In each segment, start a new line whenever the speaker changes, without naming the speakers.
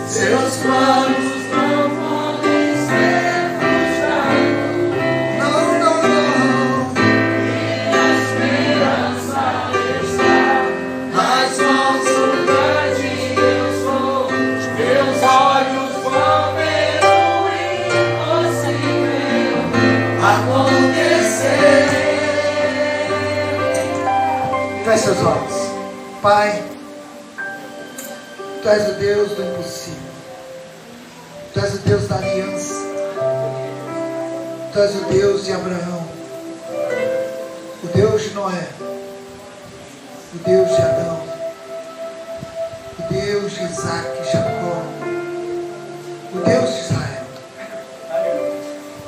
Seus planos não podem ser frustrados. Não, não, não. Minha esperança está nas mãos de Deus. Meus olhos vão ver o impossível acontecer. Feche seus olhos. Pai, Tu és o Deus do impossível. Tu és o Deus da aliança. Tu és o Deus de Abraão, o Deus de Noé, o Deus de Adão, o Deus de Isaac e Jacó, o Deus de Israel.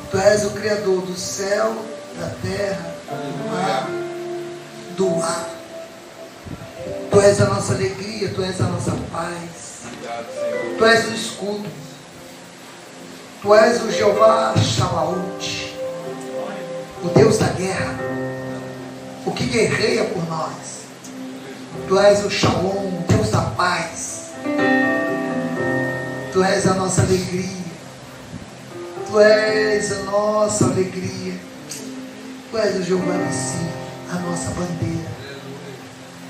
Tu és o Criador do céu, da terra, do mar, do ar. Tu és a nossa alegria, Tu és a nossa paz. Tu és o escudo. Tu és o Jeová Shabaoth, o Deus da guerra, o que guerreia por nós. Tu és o Shalom, o Deus da paz. Tu és a nossa alegria. Tu és a nossa alegria. Tu és o Jeová Nissi, a nossa bandeira.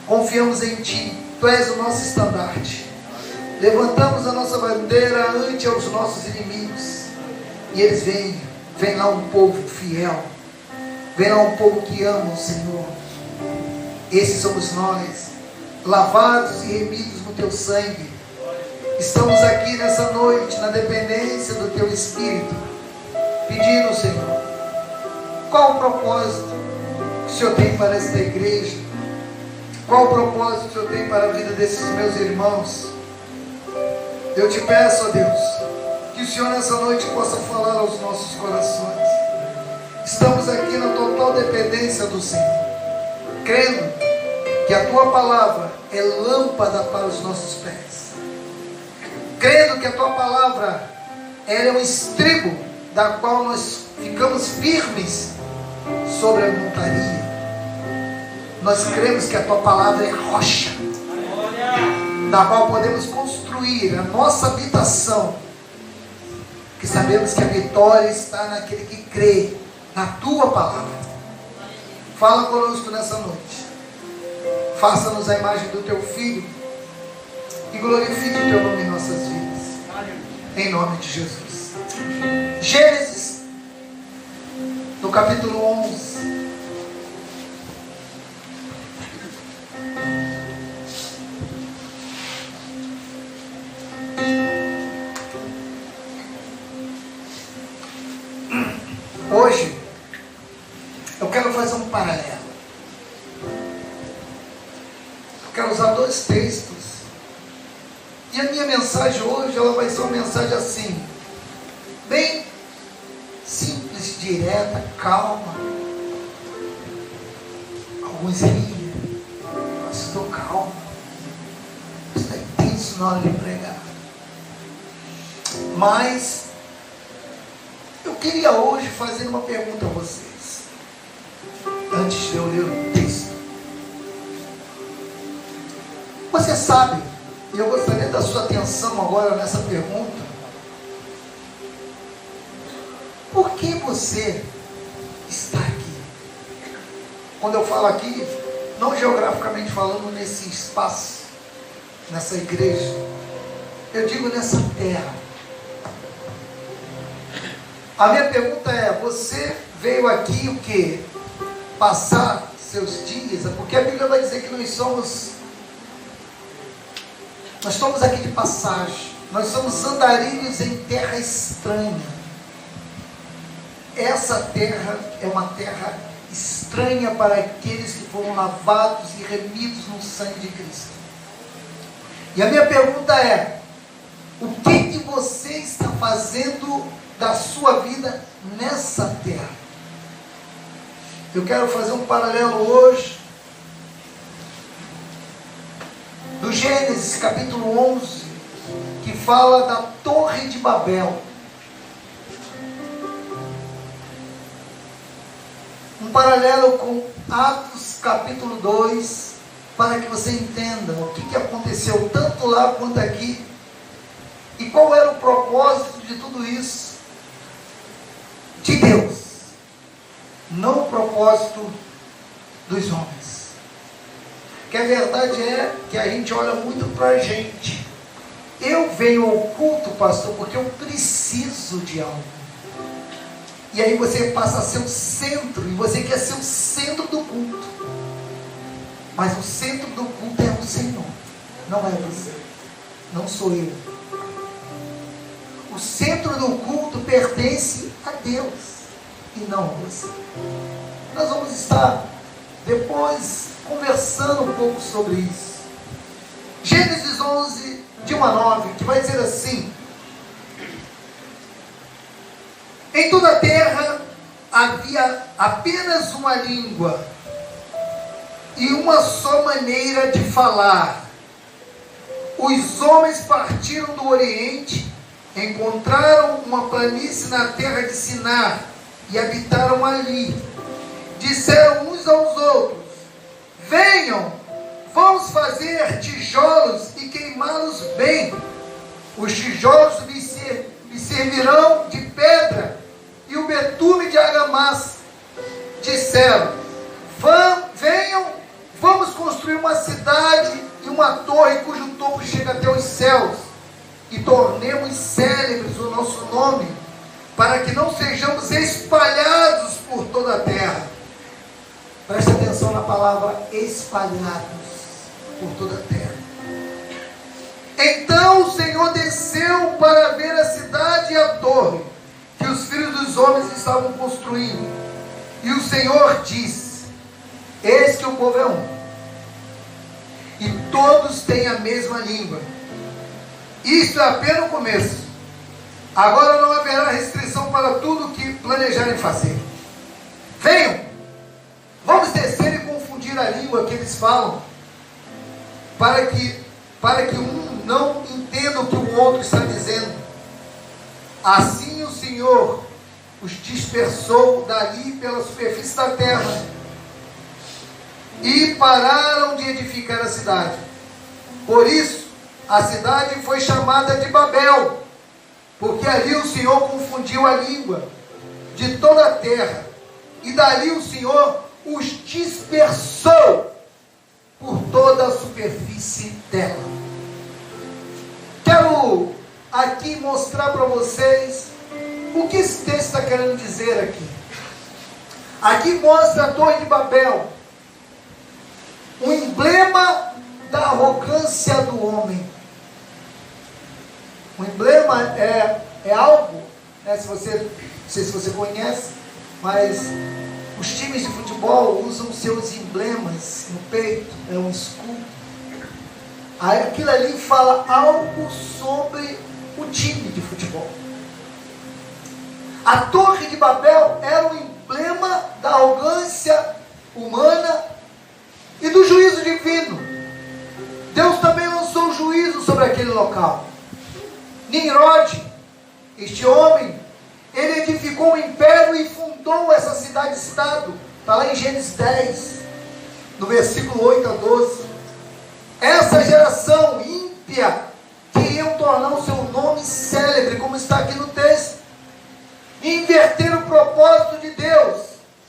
Confiamos em Ti. Tu és o nosso estandarte. Levantamos a nossa bandeira ante os nossos inimigos. E eles vêm. Vem lá um povo fiel. Vem lá um povo que ama o Senhor. Esses somos nós, lavados e remidos no Teu sangue. Estamos aqui nessa noite, na dependência do Teu Espírito, pedindo, Senhor, qual o propósito que o Senhor tem para esta igreja? Qual o propósito que o Senhor tem para a vida desses meus irmãos? Eu te peço, ó Deus, que o Senhor nessa noite possa falar aos nossos corações. Estamos aqui na total dependência do Senhor, crendo que a Tua palavra é lâmpada para os nossos pés, crendo que a Tua palavra ela é um estribo da qual nós ficamos firmes sobre a montaria. Nós cremos que a Tua palavra é rocha, da qual podemos construir a nossa habitação, que sabemos que a vitória está naquele que crê na Tua palavra. Fala conosco nessa noite. Faça-nos a imagem do Teu Filho e glorifique o Teu nome em nossas vidas. Em nome de Jesus. Gênesis, no capítulo 11. Hoje, eu quero fazer um paralelo. Eu quero usar dois textos. E a minha mensagem hoje, ela vai ser uma mensagem assim, bem simples, direta, calma. Alguns riem. Nossa, estou calmo. Está intenso na hora de pregar. Mas eu queria hoje fazer uma pergunta a vocês, antes de eu ler o texto. Você sabe, e eu gostaria da sua atenção agora nessa pergunta, por que você está aqui? Quando eu falo aqui, não geograficamente falando nesse espaço, nessa igreja, eu digo nessa terra. A minha pergunta é, você veio aqui o quê? Passar seus dias? Porque a Bíblia vai dizer que nós estamos aqui de passagem. Nós somos andarilhos em terra estranha. Essa terra é uma terra estranha para aqueles que foram lavados e remidos no sangue de Cristo. E a minha pergunta é, o que você está fazendo da sua vida nessa terra? Eu quero fazer um paralelo hoje do Gênesis capítulo 11, que fala da Torre de Babel. Um paralelo com Atos capítulo 2, para que você entenda o que aconteceu tanto lá quanto aqui e qual era o propósito de tudo isso. De Deus, não o propósito dos homens. Que a verdade é que a gente olha muito para a gente. Eu venho ao culto, pastor, porque eu preciso de algo. E aí você passa a ser o centro, e você quer ser o centro do culto. Mas o centro do culto é o Senhor, não é você, não sou eu. O centro do culto pertence a Deus e não a você. Nós vamos estar depois conversando um pouco sobre isso. Gênesis 11, de 1 a 9, que vai dizer assim: em toda a terra havia apenas uma língua e uma só maneira de falar. Os homens partiram do Oriente, encontraram uma planície na terra de Siná e habitaram ali. Disseram uns aos outros: venham, vamos fazer tijolos e queimá-los bem. Os tijolos lhes servirão de pedra e o betume de argamassa. Disseram: venham, vamos construir uma cidade e uma torre cujo topo chega até os céus, e tornemos célebres o nosso nome, para que não sejamos espalhados por toda a terra. Presta atenção na palavra espalhados por toda a terra. Então o Senhor desceu para ver a cidade e a torre que os filhos dos homens estavam construindo. E o Senhor disse: eis que o povo é um, e todos têm a mesma língua. Isto é apenas o começo. Agora não haverá restrição para tudo o que planejarem fazer. Venham, vamos descer e confundir a língua que eles falam, para que um não entenda o que o outro está dizendo. Assim o Senhor os dispersou dali pela superfície da terra, e pararam de edificar a cidade. Por isso a cidade foi chamada de Babel, porque ali o Senhor confundiu a língua de toda a terra, e dali o Senhor os dispersou por toda a superfície dela. Quero aqui mostrar para vocês o que esse texto está querendo dizer aqui. Aqui mostra a Torre de Babel, um emblema da arrogância do homem. O emblema é algo, né, não sei se você conhece, mas os times de futebol usam seus emblemas no peito, é um escudo. Aquilo ali fala algo sobre o time de futebol. A Torre de Babel era um emblema da arrogância humana e do juízo divino. Deus também lançou juízo sobre aquele local. Nimrod, este homem, ele edificou um império e fundou essa cidade-estado. Está lá em Gênesis 10, no versículo 8 a 12. Essa geração ímpia queriam tornar o seu nome célebre, como está aqui no texto, e inverter o propósito de Deus,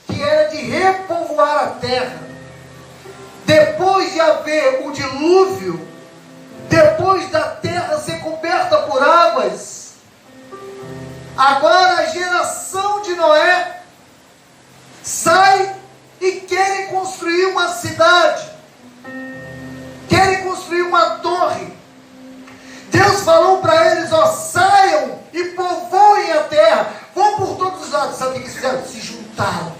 que era de repovoar a terra. Depois de haver o dilúvio, depois da terra ser coberta por águas, agora a geração de Noé sai e querem construir uma cidade, querem construir uma torre. Deus falou para eles: ó, saiam e povoem a terra, vão por todos os lados. Sabe o que eles fizeram? Se juntaram.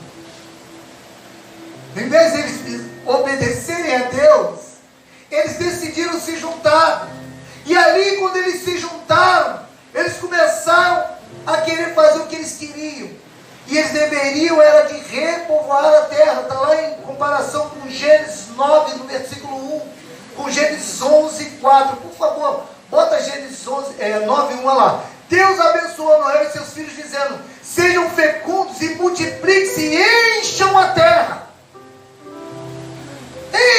Em vez de eles obedecerem a Deus, eles decidiram se juntar. E ali, quando eles se juntaram, eles começaram a querer fazer o que eles queriam. E eles deveriam era de repovoar a terra. Está lá em comparação com Gênesis 9, no versículo 1, com Gênesis 11, 4. Por favor, bota Gênesis 9, 1 lá. Deus abençoou Noé e seus filhos, dizendo: sejam fecundos e multipliquem-se e encham a terra.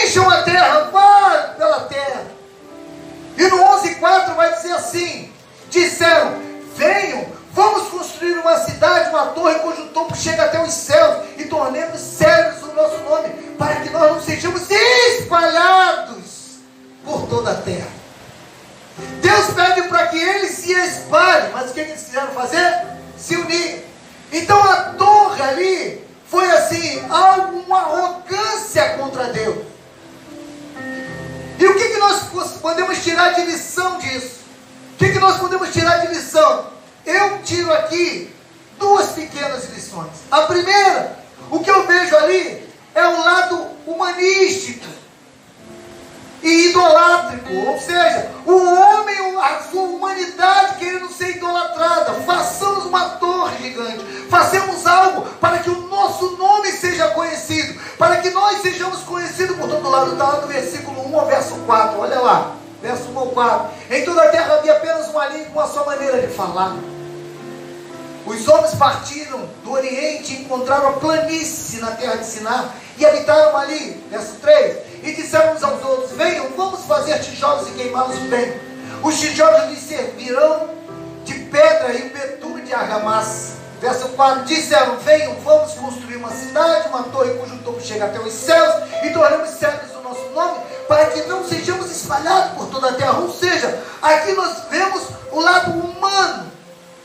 encham a terra, vá pela terra. E no 11:4 vai dizer assim: disseram, venham, vamos construir uma cidade, uma torre cujo topo chega até os céus, e tornemos célebres o nosso nome, para que nós não sejamos espalhados por toda a terra. Deus pede para que eles se espalhem, mas o que eles quiseram fazer? Se unir. Então a torre ali foi assim, uma arrogância contra Deus. E o que nós podemos tirar de lição disso? O que nós podemos tirar de lição? Eu tiro aqui duas pequenas lições. A primeira, o que eu vejo ali é o lado humanístico e idolátrico, ou seja, o homem, a sua humanidade querendo ser idolatrada. Façamos uma torre gigante, façamos algo para que o nosso nome seja conhecido, para que nós sejamos conhecidos por todo lado. Está lá do versículo 1 ao verso 4, olha lá, verso 1 ao 4. Em toda a terra havia apenas uma língua, uma só maneira de falar. Os homens partiram do Oriente e encontraram a planície na terra de Siná e habitaram ali, verso 3, e disseram uns aos outros, venham, vamos fazer tijolos e queimá-los bem. Os tijolos lhes servirão de pedra e o betume de argamassa. Verso 4, disseram, venham, vamos construir uma cidade, uma torre cujo topo chega até os céus, e tornemos célebres o nosso nome, para que não sejamos espalhados por toda a terra. Ou seja, aqui nós vemos o lado humano.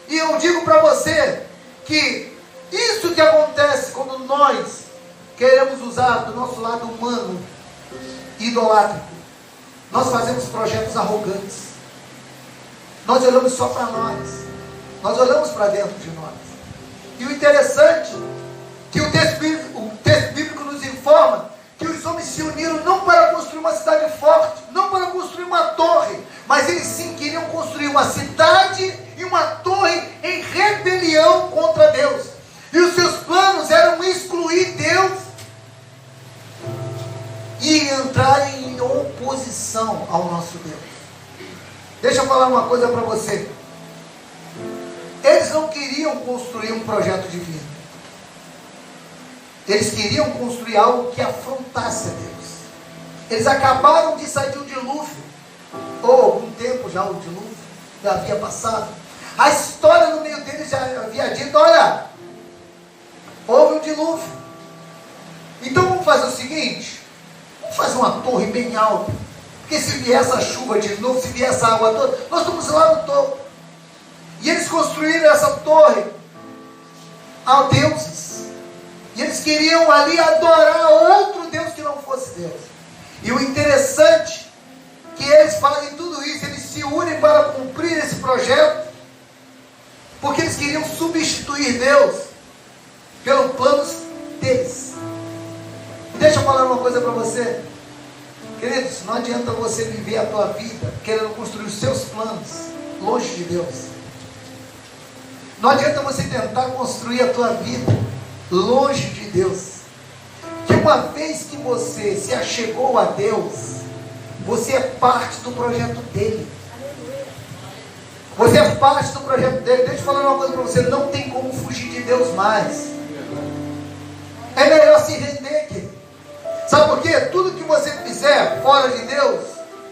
E eu digo para você que isso que acontece quando nós queremos usar do nosso lado humano, idolátrico, nós fazemos projetos arrogantes. Nós olhamos só para nós olhamos para dentro de nós. E o interessante que o texto bíblico nos informa que os homens se uniram não para construir uma cidade forte, não para construir uma torre, mas eles sim queriam construir uma cidade e uma torre em rebelião contra Deus. E os seus planos eram excluir Deus e entrar em oposição ao nosso Deus. Deixa eu falar uma coisa para você. Eles não queriam construir um projeto divino. Eles queriam construir algo que afrontasse a Deus. Eles acabaram de sair de um dilúvio, ou algum tempo já o dilúvio já havia passado. A história no meio deles já havia dito, olha, houve um dilúvio. Então vamos fazer o seguinte, vamos fazer uma torre bem alta, porque se vier essa chuva de novo, se vier essa água toda, nós estamos lá no topo. E eles construíram essa torre a deuses. E eles queriam ali adorar outro Deus que não fosse Deus. E o interessante que eles fazem tudo isso, eles se unem para cumprir esse projeto, porque eles queriam substituir Deus pelos planos deles. E deixa eu falar uma coisa para você, queridos, não adianta você viver a tua vida querendo construir os seus planos longe de Deus. Não adianta você tentar construir a tua vida longe de Deus. Que uma vez que você se achegou a Deus, você é parte do projeto dele. Você é parte do projeto dele. Deixa eu falar uma coisa para você, não tem como fugir de Deus mais. É melhor se render, querido. Sabe por quê? Tudo que você fizer fora de Deus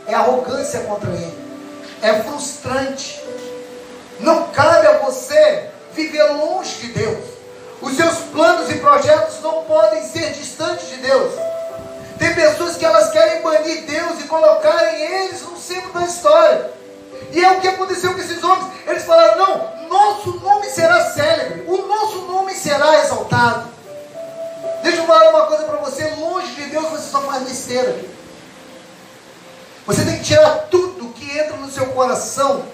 é arrogância contra ele. É frustrante. Não cabe a você viver longe de Deus. Os seus planos e projetos não podem ser distantes de Deus. Tem pessoas que elas querem banir Deus e colocarem eles no centro da história. E é o que aconteceu com esses homens. Eles falaram, não, nosso nome será célebre, o nosso nome será exaltado. Deixa eu falar uma coisa para você, longe de Deus você só faz besteira. Você tem que tirar tudo que entra no seu coração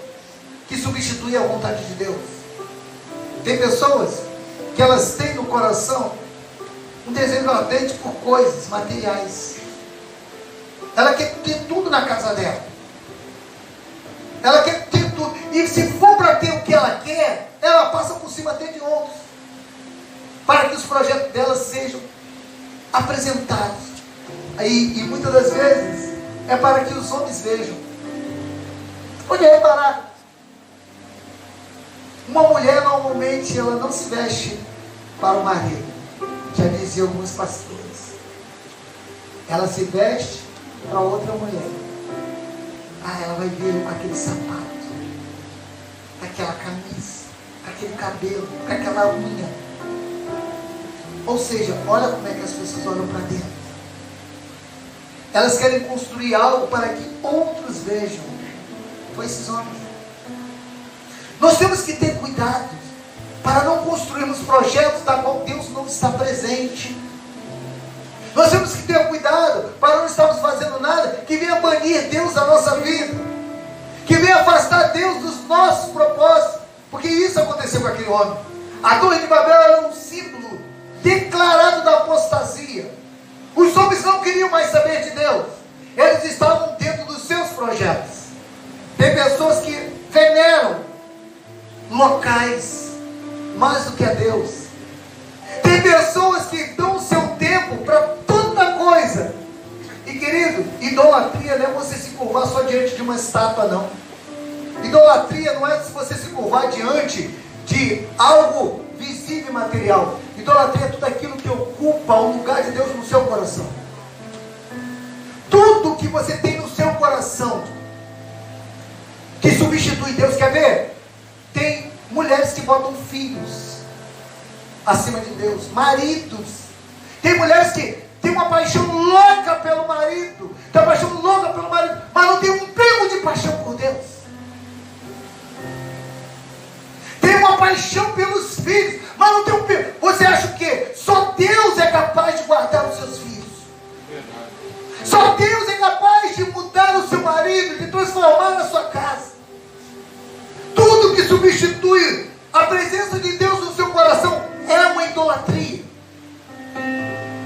que substitui a vontade de Deus. Tem pessoas que elas têm no coração um desejo ardente por coisas materiais. Ela quer ter tudo na casa dela. Ela quer ter tudo. E se for para ter o que ela quer, ela passa por cima até de outros, para que os projetos dela sejam apresentados. E muitas das vezes é para que os homens vejam. Pode reparar, uma mulher normalmente ela não se veste para o marido, já dizia alguns pastores. ela se veste para outra mulher. Ah, ela vai ver com aquele sapato, com aquela camisa, com aquele cabelo, com aquela unha. Ou seja, olha como é que as pessoas olham para dentro. Elas querem construir algo para que outros vejam. Foi esses homens. Nós temos que ter cuidado para não construirmos projetos da qual Deus não está presente. Nós temos que ter cuidado para não estarmos fazendo nada que venha banir Deus da nossa vida, que venha afastar Deus dos nossos propósitos, porque isso aconteceu com aquele homem. A Torre de Babel era um símbolo declarado da apostasia. Os homens não queriam mais saber de Deus, eles estavam dentro dos seus projetos. Tem pessoas que veneram locais mais do que a Deus. Tem pessoas que dão o seu tempo para tanta coisa. E querido, idolatria não é você se curvar só diante de uma estátua, não. Idolatria não é você se curvar diante de algo visível e material. Idolatria é tudo aquilo que ocupa o lugar de Deus no seu coração. Tudo que você tem no seu coração que substitui Deus. Quer ver? Tem mulheres que botam filhos acima de Deus, maridos. Tem mulheres que têm uma paixão louca pelo marido, tem uma paixão louca pelo marido, mas não tem um pingo de paixão por Deus. Tem uma paixão pelos filhos, mas não tem um pingo. Você acha o quê? Só Deus é capaz de guardar os seus filhos. Só Deus é capaz de mudar o seu marido, de transformar na sua casa. Tudo que substitui a presença de Deus no seu coração é uma idolatria.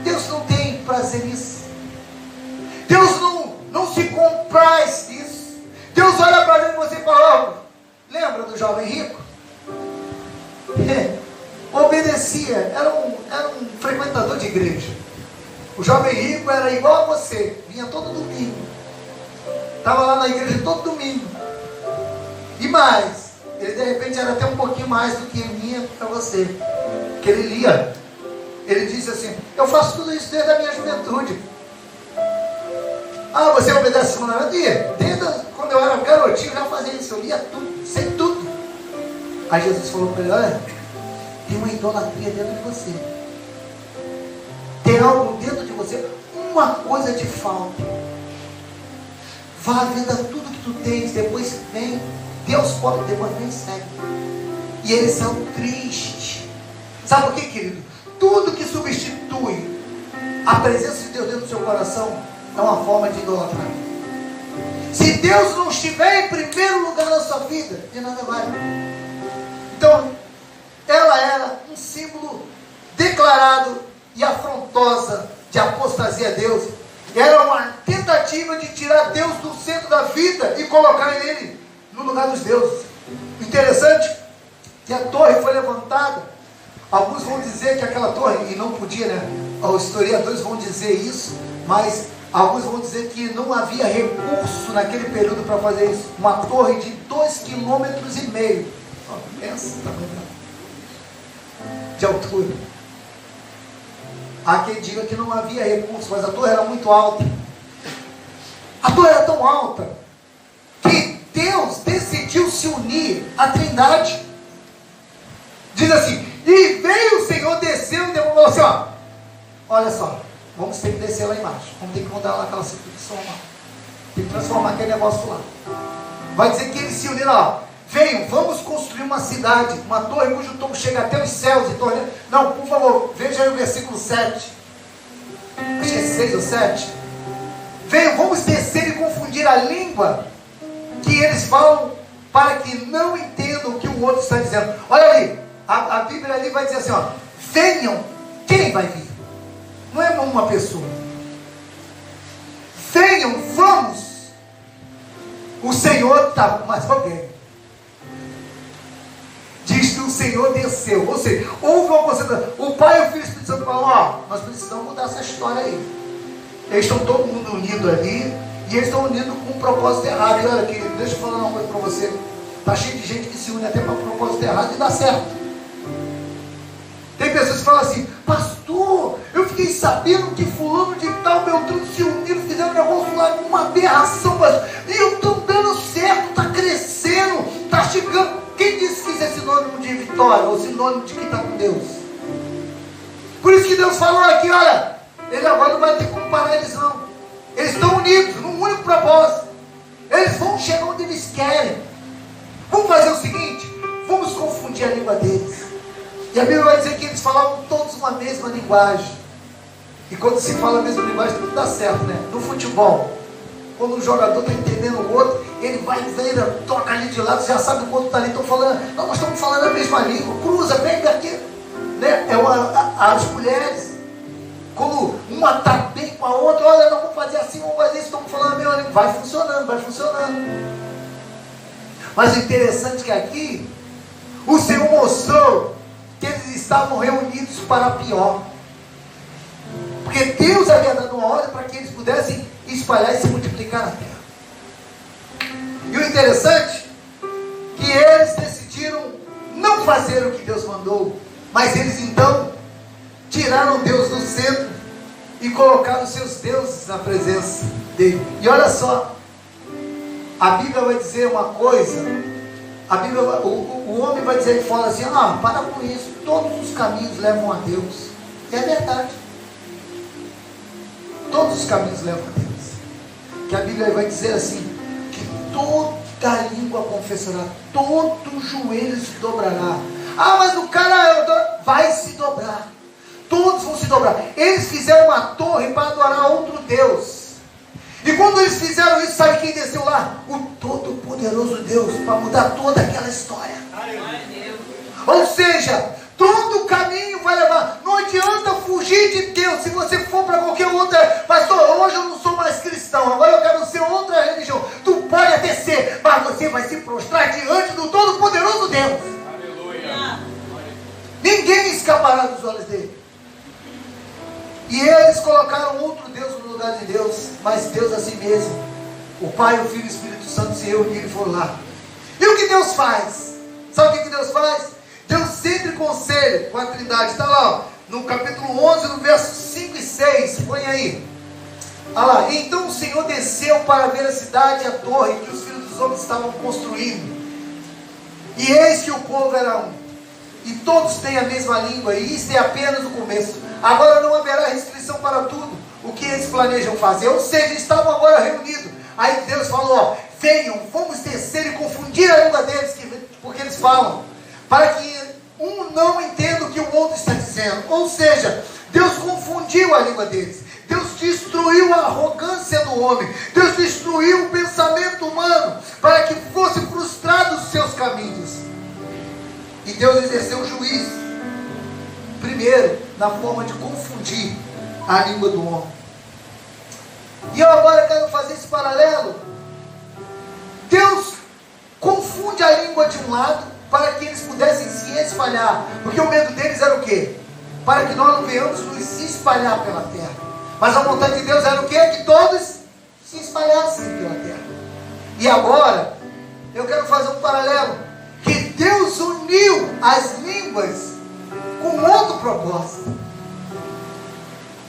Deus não tem prazer nisso. Deus não se compraz nisso. Deus olha para dentro de você e fala: oh, lembra do jovem rico? Obedecia, era um frequentador de igreja. O jovem rico era igual a você, vinha todo domingo, estava lá na igreja todo domingo. E mais, ele de repente era até um pouquinho mais do que vinha para você, que ele lia. Ele disse assim: eu faço tudo isso desde a minha juventude. Ah, você obedece o mandamento? Desde quando eu era garotinho eu já fazia isso, eu lia tudo, sei tudo. Aí Jesus falou para ele: olha, tem uma idolatria dentro de você, tem algo dentro de você, uma coisa te falta. Vá, venda tudo que tu tens, depois vem, Deus pode, depois vem e segue. E eles são tristes. Sabe por quê, querido? Tudo que substitui a presença de Deus dentro do seu coração é uma forma de idolatrar. Se Deus não estiver em primeiro lugar na sua vida, de nada vai. Então, ela era um símbolo declarado e afrontosa de apostasia a Deus. Era uma tentativa de tirar Deus do centro da vida e colocar ele no lugar dos deuses. Interessante que a torre foi levantada. Alguns vão dizer que aquela torre, e não podia, né? Os historiadores vão dizer isso, mas alguns vão dizer que não havia recurso naquele período para fazer isso. Uma torre de 2,5 km. Pensa também de altura. Há quem diga que não havia recurso, mas a torre era muito alta. A torre era tão alta que Deus decidiu se unir à Trindade. Diz assim: e veio o Senhor, desceu e falou assim: ó, olha só, vamos ter que descer lá embaixo, vamos ter que mudar lá aquela situação lá, tem que transformar aquele negócio lá. Vai dizer que eles se uniram lá: venham, vamos construir uma cidade, uma torre cujo topo chega até os céus e torre. Não, por favor, veja aí o versículo 7, acho que é 6 ou 7. Venham, vamos descer e confundir a língua que eles falam, para que não entendam o que o outro está dizendo. Olha ali, a Bíblia ali vai dizer assim, ó: venham, quem vai vir? Não é uma pessoa. Venham, vamos. O Senhor está, mas alguém diz que o Senhor desceu, ou seja, houve uma concentração. O Pai e o Filho e o Espírito Santo falam: ó, nós precisamos mudar essa história aí. Eles estão todo mundo unido ali, e eles estão unidos com um propósito errado. E olha, querido, deixa eu falar uma coisa para você. Está cheio de gente que se une até para um propósito errado e dá certo. Tem pessoas que falam assim: pastor, eu fiquei sabendo que fulano de tal tal, Beltrano se uniram, fizeram um negócio lá, uma aberração, mas e eu estou dando certo, está crescendo, está chegando. Quem disse que isso é sinônimo de vitória, ou sinônimo de que está com Deus? Por isso que Deus falou aqui, olha, ele agora não vai ter como parar eles não. Eles estão unidos, num único propósito. Eles vão chegar onde eles querem. Vamos fazer o seguinte, vamos confundir a língua deles. E a Bíblia vai dizer que eles falavam todos uma mesma linguagem. E quando se fala a mesma linguagem, tudo dá certo, né? No futebol, quando um jogador está entendendo o outro, ele vai, toca ali de lado, já sabe o outro está ali, estão falando, não, nós estamos falando a mesma língua, cruza, pega aqui, né? As mulheres, quando uma está bem com a outra, olha, não vamos fazer assim, vamos fazer isso, estamos falando a mesma língua, vai funcionando, vai funcionando. Mas o interessante é que aqui, o Senhor mostrou que eles estavam reunidos para pior. Porque Deus havia dado uma ordem para que eles pudessem espalhar e se multiplicar na terra. E o interessante é que eles decidiram não fazer o que Deus mandou, mas eles então tiraram Deus do centro e colocaram seus deuses na presença dele. E olha só, a Bíblia vai dizer uma coisa, a Bíblia, o homem vai dizer fora assim, para com isso, todos os caminhos levam a Deus. E é verdade. Todos os caminhos levam a Deus. Que a Bíblia vai dizer assim, que toda língua confessará, todo joelho se dobrará. Mas o cara vai se dobrar. Todos vão se dobrar. Eles fizeram uma torre para adorar outro Deus. E quando eles fizeram isso, sabe quem desceu lá? O Todo-Poderoso Deus, para mudar toda aquela história. Ou seja, todo o caminho vai levar. Não adianta fugir de Deus. Se você for para qualquer outra, pastor, hoje eu não sou mais cristão, agora eu quero ser outra religião. Tu pode até ser, mas você vai se prostrar diante do Todo-Poderoso Deus. Aleluia. Ninguém escapará dos olhos dele. E eles colocaram outro Deus no lugar de Deus, mas Deus a si mesmo. O Pai, o Filho e o Espírito Santo se reuniram e foram lá. E o que Deus faz? Sabe o que Deus faz? Deus sempre conselha com a Trindade. Está lá, no capítulo 11, no verso 5 e 6. Põe aí. Olha lá. Então o Senhor desceu para ver a cidade e a torre que os filhos dos homens estavam construindo. E eis que o povo era um. E todos têm a mesma língua. E isso é apenas o começo. Agora não haverá restrição para tudo o que eles planejam fazer. Ou seja, estavam agora reunidos. Aí Deus falou, venham, vamos descer e confundir a língua deles, porque eles falam, para que um não entenda o que o outro está dizendo. Ou seja, Deus confundiu a língua deles. Deus destruiu a arrogância do homem. Deus destruiu o pensamento humano, para que fossem frustrados os seus caminhos. E Deus exerceu o juízo, primeiro, na forma de confundir a língua do homem. E eu agora quero fazer esse paralelo. Deus confunde a língua de um lado, para que eles pudessem se espalhar. Porque o medo deles era o quê? Para que nós não venhamos nos espalhar pela terra. Mas a vontade de Deus era o quê? Que todos se espalhassem pela terra. E agora, eu quero fazer um paralelo. Que Deus uniu as línguas com outro propósito.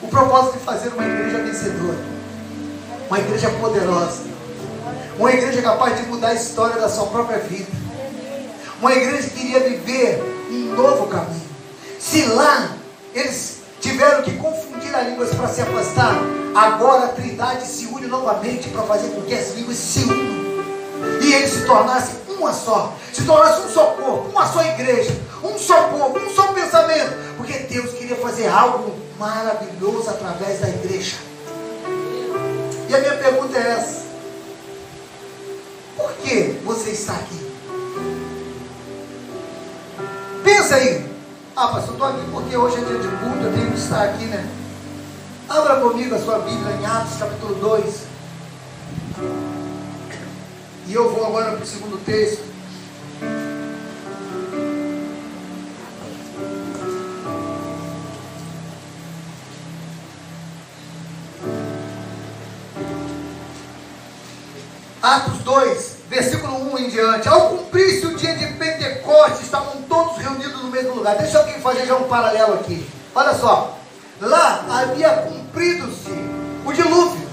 O propósito de fazer uma igreja vencedora. Uma igreja poderosa. Uma igreja capaz de mudar a história da sua própria vida. Uma igreja que iria viver um novo caminho. Se lá eles tiveram que confundir as línguas para se afastar, agora a Trindade se une novamente para fazer com que as línguas se unam. E eles se tornassem uma só. Se tornasse um só corpo, uma só igreja, um só povo, um só pensamento. Porque Deus queria fazer algo maravilhoso através da igreja. E a minha pergunta é essa: por que você está aqui? Pensa aí. Pastor, eu estou aqui porque hoje é dia de culto, eu tenho que estar aqui, né? Abra comigo a sua Bíblia em Atos capítulo 2. E eu vou agora para o segundo texto. Atos 2, versículo 1 em diante. Ao cumprir-se o dia de Pentecostes, estavam todos reunidos no mesmo lugar. Deixa alguém fazer já um paralelo aqui. Olha só. Lá havia cumprido-se O dilúvio.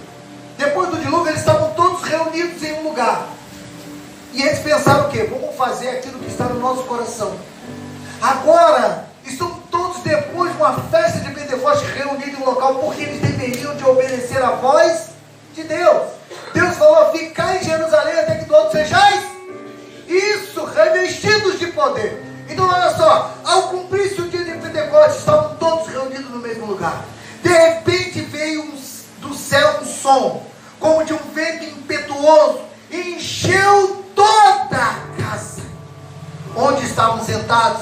Depois do dilúvio, eles estavam todos reunidos em um lugar. E eles pensaram o quê? Vamos fazer aquilo que está no nosso coração. Agora, estão todos depois de uma festa de Pentecostes reunidos em um local, porque eles deveriam de obedecer a voz de Deus. Deus falou, ficai em Jerusalém até que todos sejais isso, revestidos de poder. Então olha só, ao cumprir-se o dia de Pentecostes, estavam todos reunidos no mesmo lugar. De repente veio do céu um som, como de um vento impetuoso, e encheu toda a casa onde estavam sentados,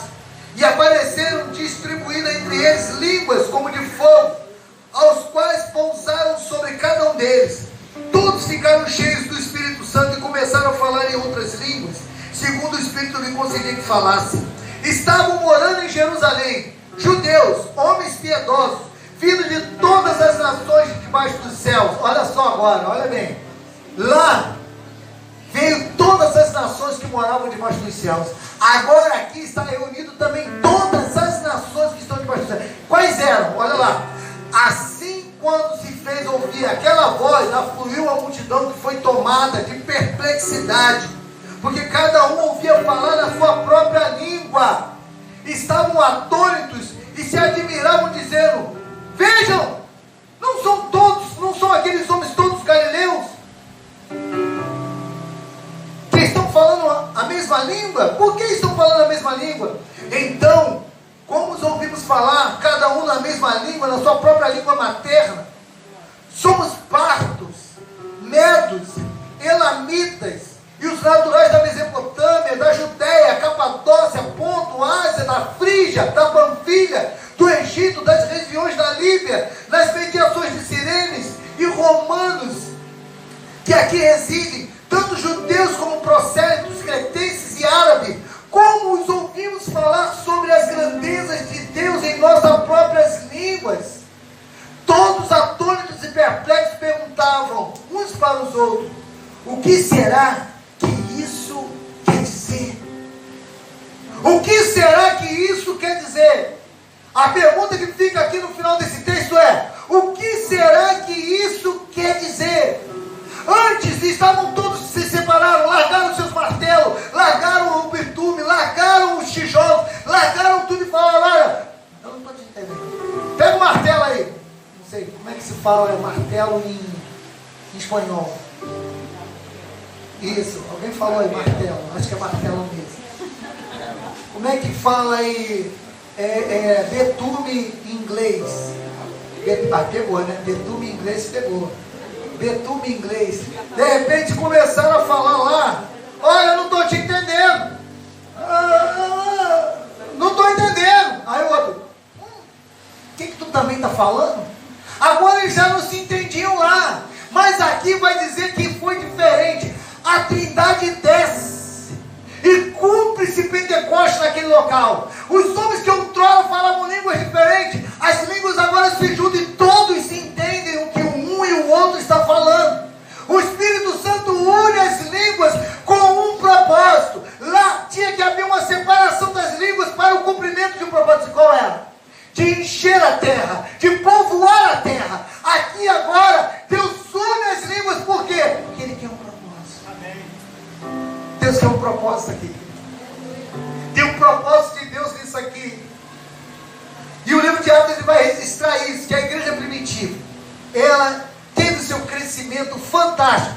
e apareceram distribuídas entre eles línguas como de fogo, aos quais pousaram sobre cada um deles. Todos ficaram cheios do Espírito Santo e começaram a falar em outras línguas, segundo o Espírito lhe concedia que falassem. Estavam morando em Jerusalém judeus, homens piedosos, vindos de todas as nações debaixo dos céus. Olha só agora, olha bem. Lá veio todas as nações que moravam debaixo dos céus. Agora aqui está reunido também todas as nações que estão debaixo dos céus. Quais eram? Olha lá. Assim, quando se fez ouvir aquela voz, afluiu a multidão que foi tomada de perplexidade, porque cada um ouvia falar na sua própria língua. Estavam atônitos e se admiravam, dizendo: vejam, não são aqueles homens todos galileus que estão falando a mesma língua? Por que estão falando a mesma língua? Então, como os ouvimos falar, cada um na mesma língua, na sua própria língua materna? Somos partos, medos, elamitas, e os naturais da Mesopotâmia, da Judéia, Capadócia, Ponto, Ásia, da Frígia, da Panfilha, do Egito, das regiões da Líbia, nas mediações de Cirenes, e romanos que aqui residem, tanto judeus como prosélitos, cretenses e árabes. Como os ouvimos falar sobre as grandezas de Deus em nossas próprias línguas? Todos atônitos e perplexos perguntavam uns para os outros: o que será que isso quer dizer? O que será que isso quer dizer? A pergunta que fica aqui no final desse texto é: o que será que isso quer dizer? Antes estavam todos, se separaram, largaram seus martelos, largaram o bitume, largaram os tijolos, largaram tudo e falaram: olha, eu não estou te entendendo. Pega o martelo aí. Não sei, como é que se fala martelo em espanhol? Isso, alguém falou aí martelo, acho que é martelo mesmo. Como é que fala aí betume em inglês? Pegou, né? Betume em inglês pegou. Betume em inglês. De repente começaram a falar lá: olha, eu não estou te entendendo. Não estou entendendo. Aí o outro: o que tu também está falando? Agora eles já não se entendiam lá, mas aqui vai dizer que foi diferente. A Trindade desce e cumpre-se Pentecostes naquele local. Os homens que outrora falavam línguas diferentes, as línguas agora se juntam e todos se entendem o que um e o outro está falando. O Espírito Santo une as línguas com um propósito. Lá tinha que haver uma separação das línguas para o cumprimento de um propósito. Qual era? De encher a terra, de povoar a terra. Aqui agora, Deus une as línguas, por quê? Porque Ele quer um propósito. Deus tem um propósito aqui. Tem um propósito de Deus nisso aqui. E o livro de Atos ele vai registrar isso, que a igreja primitiva, ela teve o seu crescimento fantástico.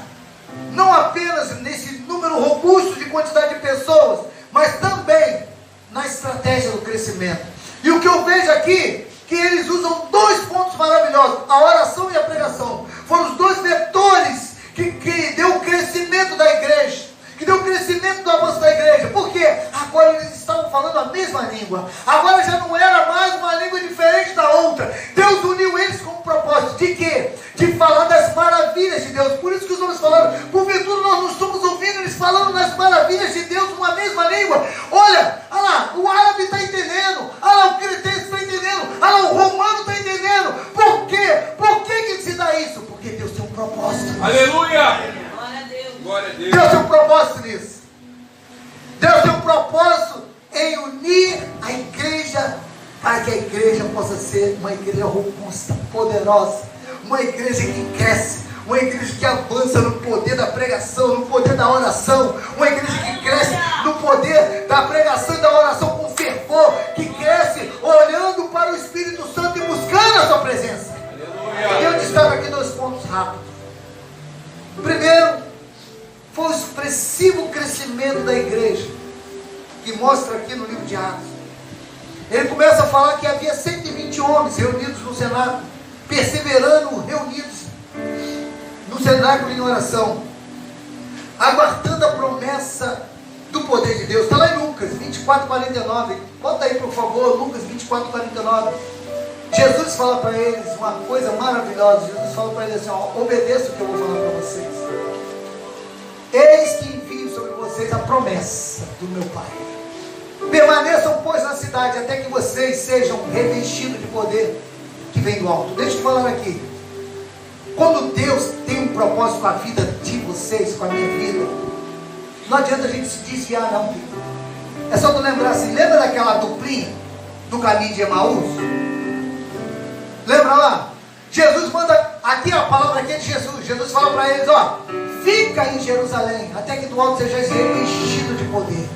Não apenas nesse número robusto de quantidade de pessoas, mas também na estratégia do crescimento. E o que eu vejo aqui, que eles usam dois pontos maravilhosos: a oração e a pregação. Foram os dois vetores que deu o crescimento da igreja, que deu o crescimento do avanço da igreja. Por quê? Agora eles estavam falando a mesma língua. Agora já não era mais uma língua diferente da outra. Deus uniu eles com um propósito de quê? De falar das maravilhas de Deus. Por isso que os homens falaram: porventura nós não estamos ouvindo eles falando das maravilhas de Deus numa mesma língua. Olha lá, o árabe está entendendo, olha lá, o cretense está entendendo, olha lá, o romano está entendendo. Por quê? Por que se dá isso? Porque Deus tem um propósito.
Aleluia! Glória a Deus.
Deus tem um propósito nisso. Deus tem um propósito em unir a igreja, para que a igreja possa ser uma igreja robusta, poderosa, uma igreja que cresce, uma igreja que avança no poder da pregação, no poder da oração, uma igreja que cresce no poder da pregação e da oração com fervor, que cresce olhando para o Espírito Santo e buscando a sua presença. E eu destaco aqui 2 pontos rápidos. Primeiro, foi o expressivo crescimento da igreja, que mostra aqui no livro de Atos. Ele começa a falar que havia 120 homens reunidos no cenáculo, perseverando reunidos no cenáculo em oração, aguardando a promessa do poder de Deus. Está lá em Lucas 24:49. Bota aí, por favor, Lucas 24:49. Jesus fala para eles uma coisa maravilhosa. Jesus fala para eles assim: ó, obedeça o que eu vou falar para vocês. Eis que envio sobre vocês a promessa do meu Pai. Permaneçam, pois, na cidade, até que vocês sejam revestidos de poder que vem do alto. Deixa eu falar aqui. Quando Deus tem um propósito com a vida de vocês, com a minha vida, não adianta a gente se desviar, não. É só tu lembrar assim, lembra daquela duplinha do caminho de Emaús? Lembra lá? Jesus manda, aqui a palavra aqui é de Jesus. Jesus fala para eles, ó, fica em Jerusalém, até que do alto sejais revestido de poder.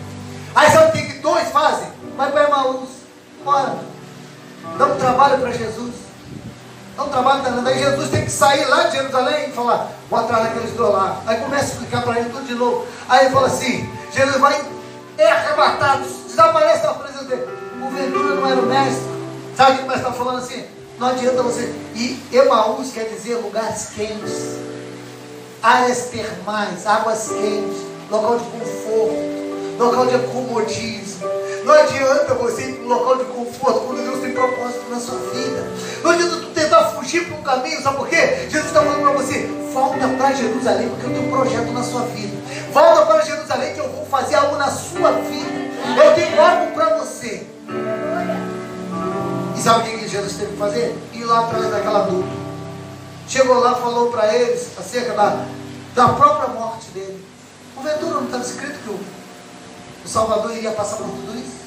Aí sabe o que 2 fazem? Vai para Emaús, bora, dá um trabalho para Jesus. Dá um trabalho danado. Aí Jesus tem que sair lá de Jerusalém e falar, vou atrás daqueles 2 lá. Aí começa a explicar para ele tudo de novo. Aí ele fala assim, Jesus vai arrebatado, desaparece da presença dele. Porventura não era o mestre. Sabe o que o mestre está falando assim? Não adianta você. E Emaús quer dizer lugares quentes, áreas termais, águas quentes, local de conforto, local de acomodismo. Não adianta você ir para um local de conforto quando Deus tem propósito na sua vida. Não adianta tu tentar fugir para um caminho, sabe por quê? Jesus está falando para você, volta para Jerusalém, porque eu tenho um projeto na sua vida. Volta para Jerusalém que eu vou fazer algo na sua vida. Eu tenho algo para você. E sabe o que Jesus teve que fazer? Ir lá atrás daquela dupla. Chegou lá, falou para eles acerca da própria morte dele. Porventura não estava escrito que o Salvador iria passar por tudo isso?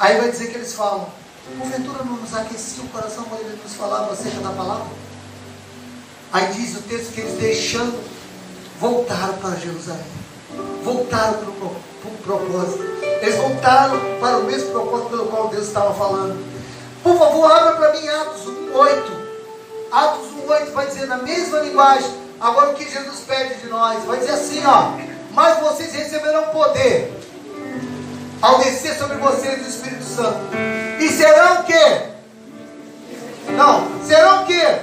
Aí vai dizer que eles falam, porventura não nos aquecia o coração quando ele nos falava acerca da palavra? Aí diz o texto que eles, deixando, voltaram para Jerusalém. Voltaram para o propósito. Eles voltaram para o mesmo propósito pelo qual Deus estava falando. Por favor, abra para mim Atos 1:8. Atos 1:8 vai dizer na mesma linguagem. Agora o que Jesus pede de nós? Vai dizer assim, ó. Mas vocês receberão poder ao descer sobre vocês o Espírito Santo. E serão o quê? Não, serão o quê?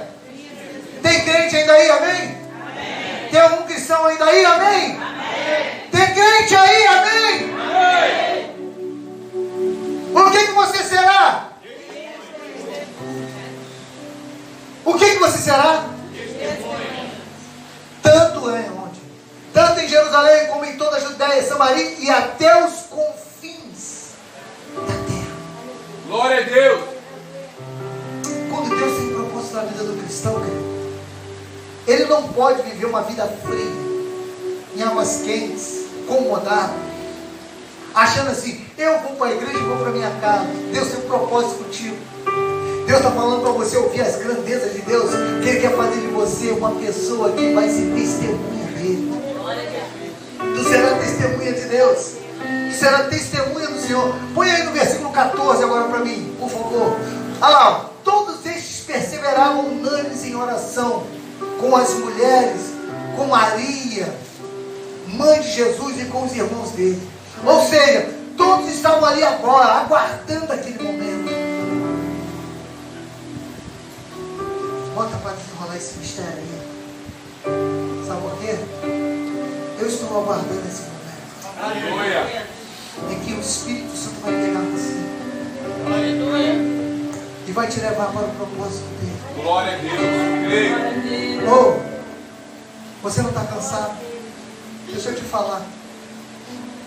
Tem crente ainda aí, amém? Amém. Tem algum cristão ainda aí, amém? Amém. Tem crente aí, amém? Amém. O que você será? O que você será? Tanto é onde? Tanto em Jerusalém como em toda a Judéia, Samaria e até os confins da terra.
Glória a Deus.
Quando Deus tem propósito na vida do cristão, querido, ele não pode viver uma vida fria, em águas quentes, acomodado, achando assim, eu vou para a igreja e vou para a minha casa. Deus tem um propósito contigo. Deus está falando para você ouvir as grandezas de Deus, que Ele quer fazer de você uma pessoa que vai ser testemunha dEle. Tu será testemunha de Deus. Tu será testemunha do Senhor. Põe aí no versículo 14 agora para mim, por favor. Olha lá, todos estes perseveravam unânimes em oração, com as mulheres, com Maria, mãe de Jesus, e com os irmãos dele. Ou seja, todos estavam ali agora, aguardando aquele momento. Bota para desenrolar esse mistério aí. Sabe por quê? Eu estou aguardando esse momento.
Aleluia.
Em que o Espírito Santo vai pegar você. Aleluia. E vai te levar para o propósito dele.
Glória a Deus.
Oh, você não está cansado? Deixa eu te falar.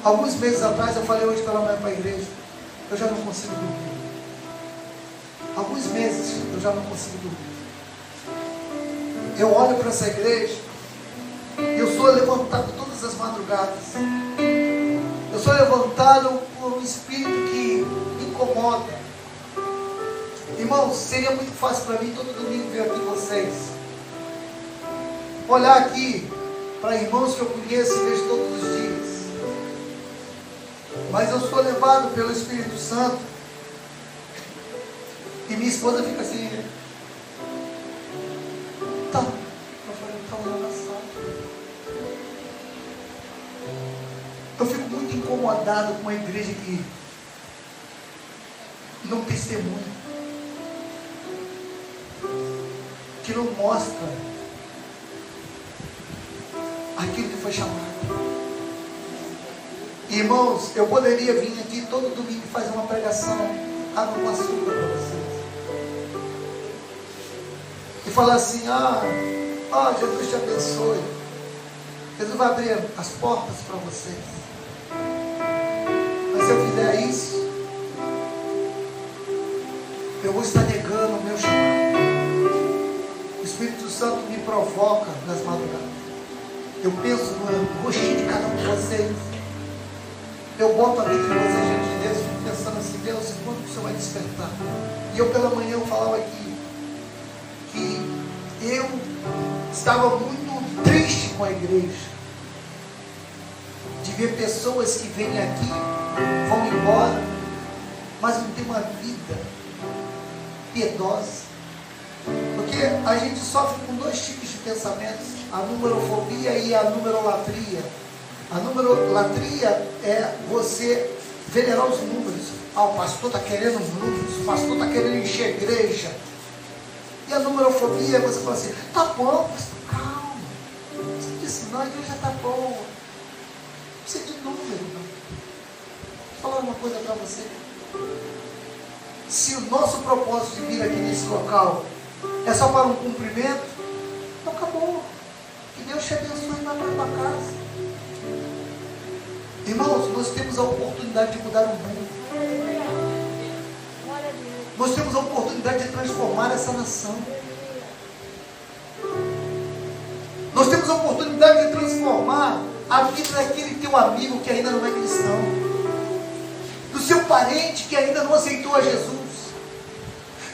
Alguns meses atrás eu falei hoje pela manhã para a igreja. Eu já não consigo dormir. Alguns meses eu já não consigo dormir. Eu olho para essa igreja e eu sou levantado todas as madrugadas. Eu sou levantado por um espírito que me incomoda. Irmãos, seria muito fácil para mim todo domingo vir aqui vocês. olhar aqui para irmãos que eu conheço e vejo todos os dias. Mas eu sou levado pelo Espírito Santo. E minha esposa fica assim. Tá. Eu falei, tá lá na sala. Eu fico muito incomodado com uma igreja que não testemunha, que não mostra aquilo que foi chamado. Irmãos, eu poderia vir aqui todo domingo fazer uma pregação água com açúcar para vocês e falar assim: Jesus te abençoe, Jesus vai abrir as portas para vocês. Mas se eu fizer isso, eu vou estar negando o meu chamado. O Espírito Santo me provoca nas madrugadas. Eu penso no rostinho de cada um de vocês. Eu boto a vida de vocês diante de Deus, fico pensando assim: Deus, quando o Senhor vai despertar? E eu pela manhã eu falava aqui que eu estava muito triste com a igreja, de ver pessoas que vêm aqui, vão embora, mas não tem uma vida piedosa. Porque a gente sofre com dois tipos de pensamentos: a numerofobia e a numerolatria. A numerolatria é você venerar os números. O pastor está querendo números, o pastor está querendo encher a igreja. E a numerofobia é você falar assim: tá bom, pastor, calma. Você disse, não, a igreja está boa. Não precisa de número, não. Vou falar uma coisa para você. Se o nosso propósito de vir aqui nesse local é só para um cumprimento, então acabou. Que Deus te abençoe e vá para a tua casa. Irmãos, nós temos a oportunidade de mudar o mundo. Nós temos a oportunidade de transformar essa nação. Nós temos a oportunidade de transformar a vida daquele teu amigo que ainda não é cristão, do seu parente que ainda não aceitou a Jesus,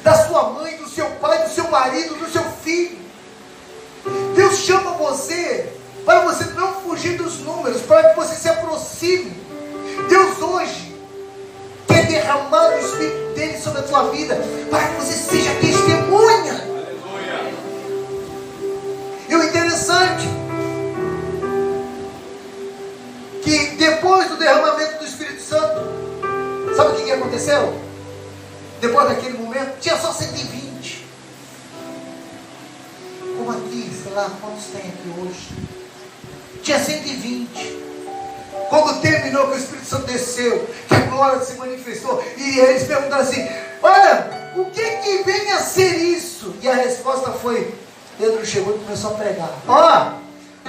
da sua mãe, do seu pai, do seu marido, do seu filho. Deus chama você para você não fugir dos números, para que você se aproxime. Deus hoje quer derramar o Espírito dele sobre a tua vida, para que você seja testemunha. Aleluia. E o interessante que depois do derramamento do Espírito Santo, sabe o que aconteceu? Depois daquele momento, tinha só 120. Como aqui, sei lá, quantos tem aqui hoje? Tinha 120. Quando terminou, que o Espírito Santo desceu, que a glória se manifestou, e eles perguntaram assim: olha, o que vem a ser isso? E a resposta foi: Pedro chegou e começou a pregar.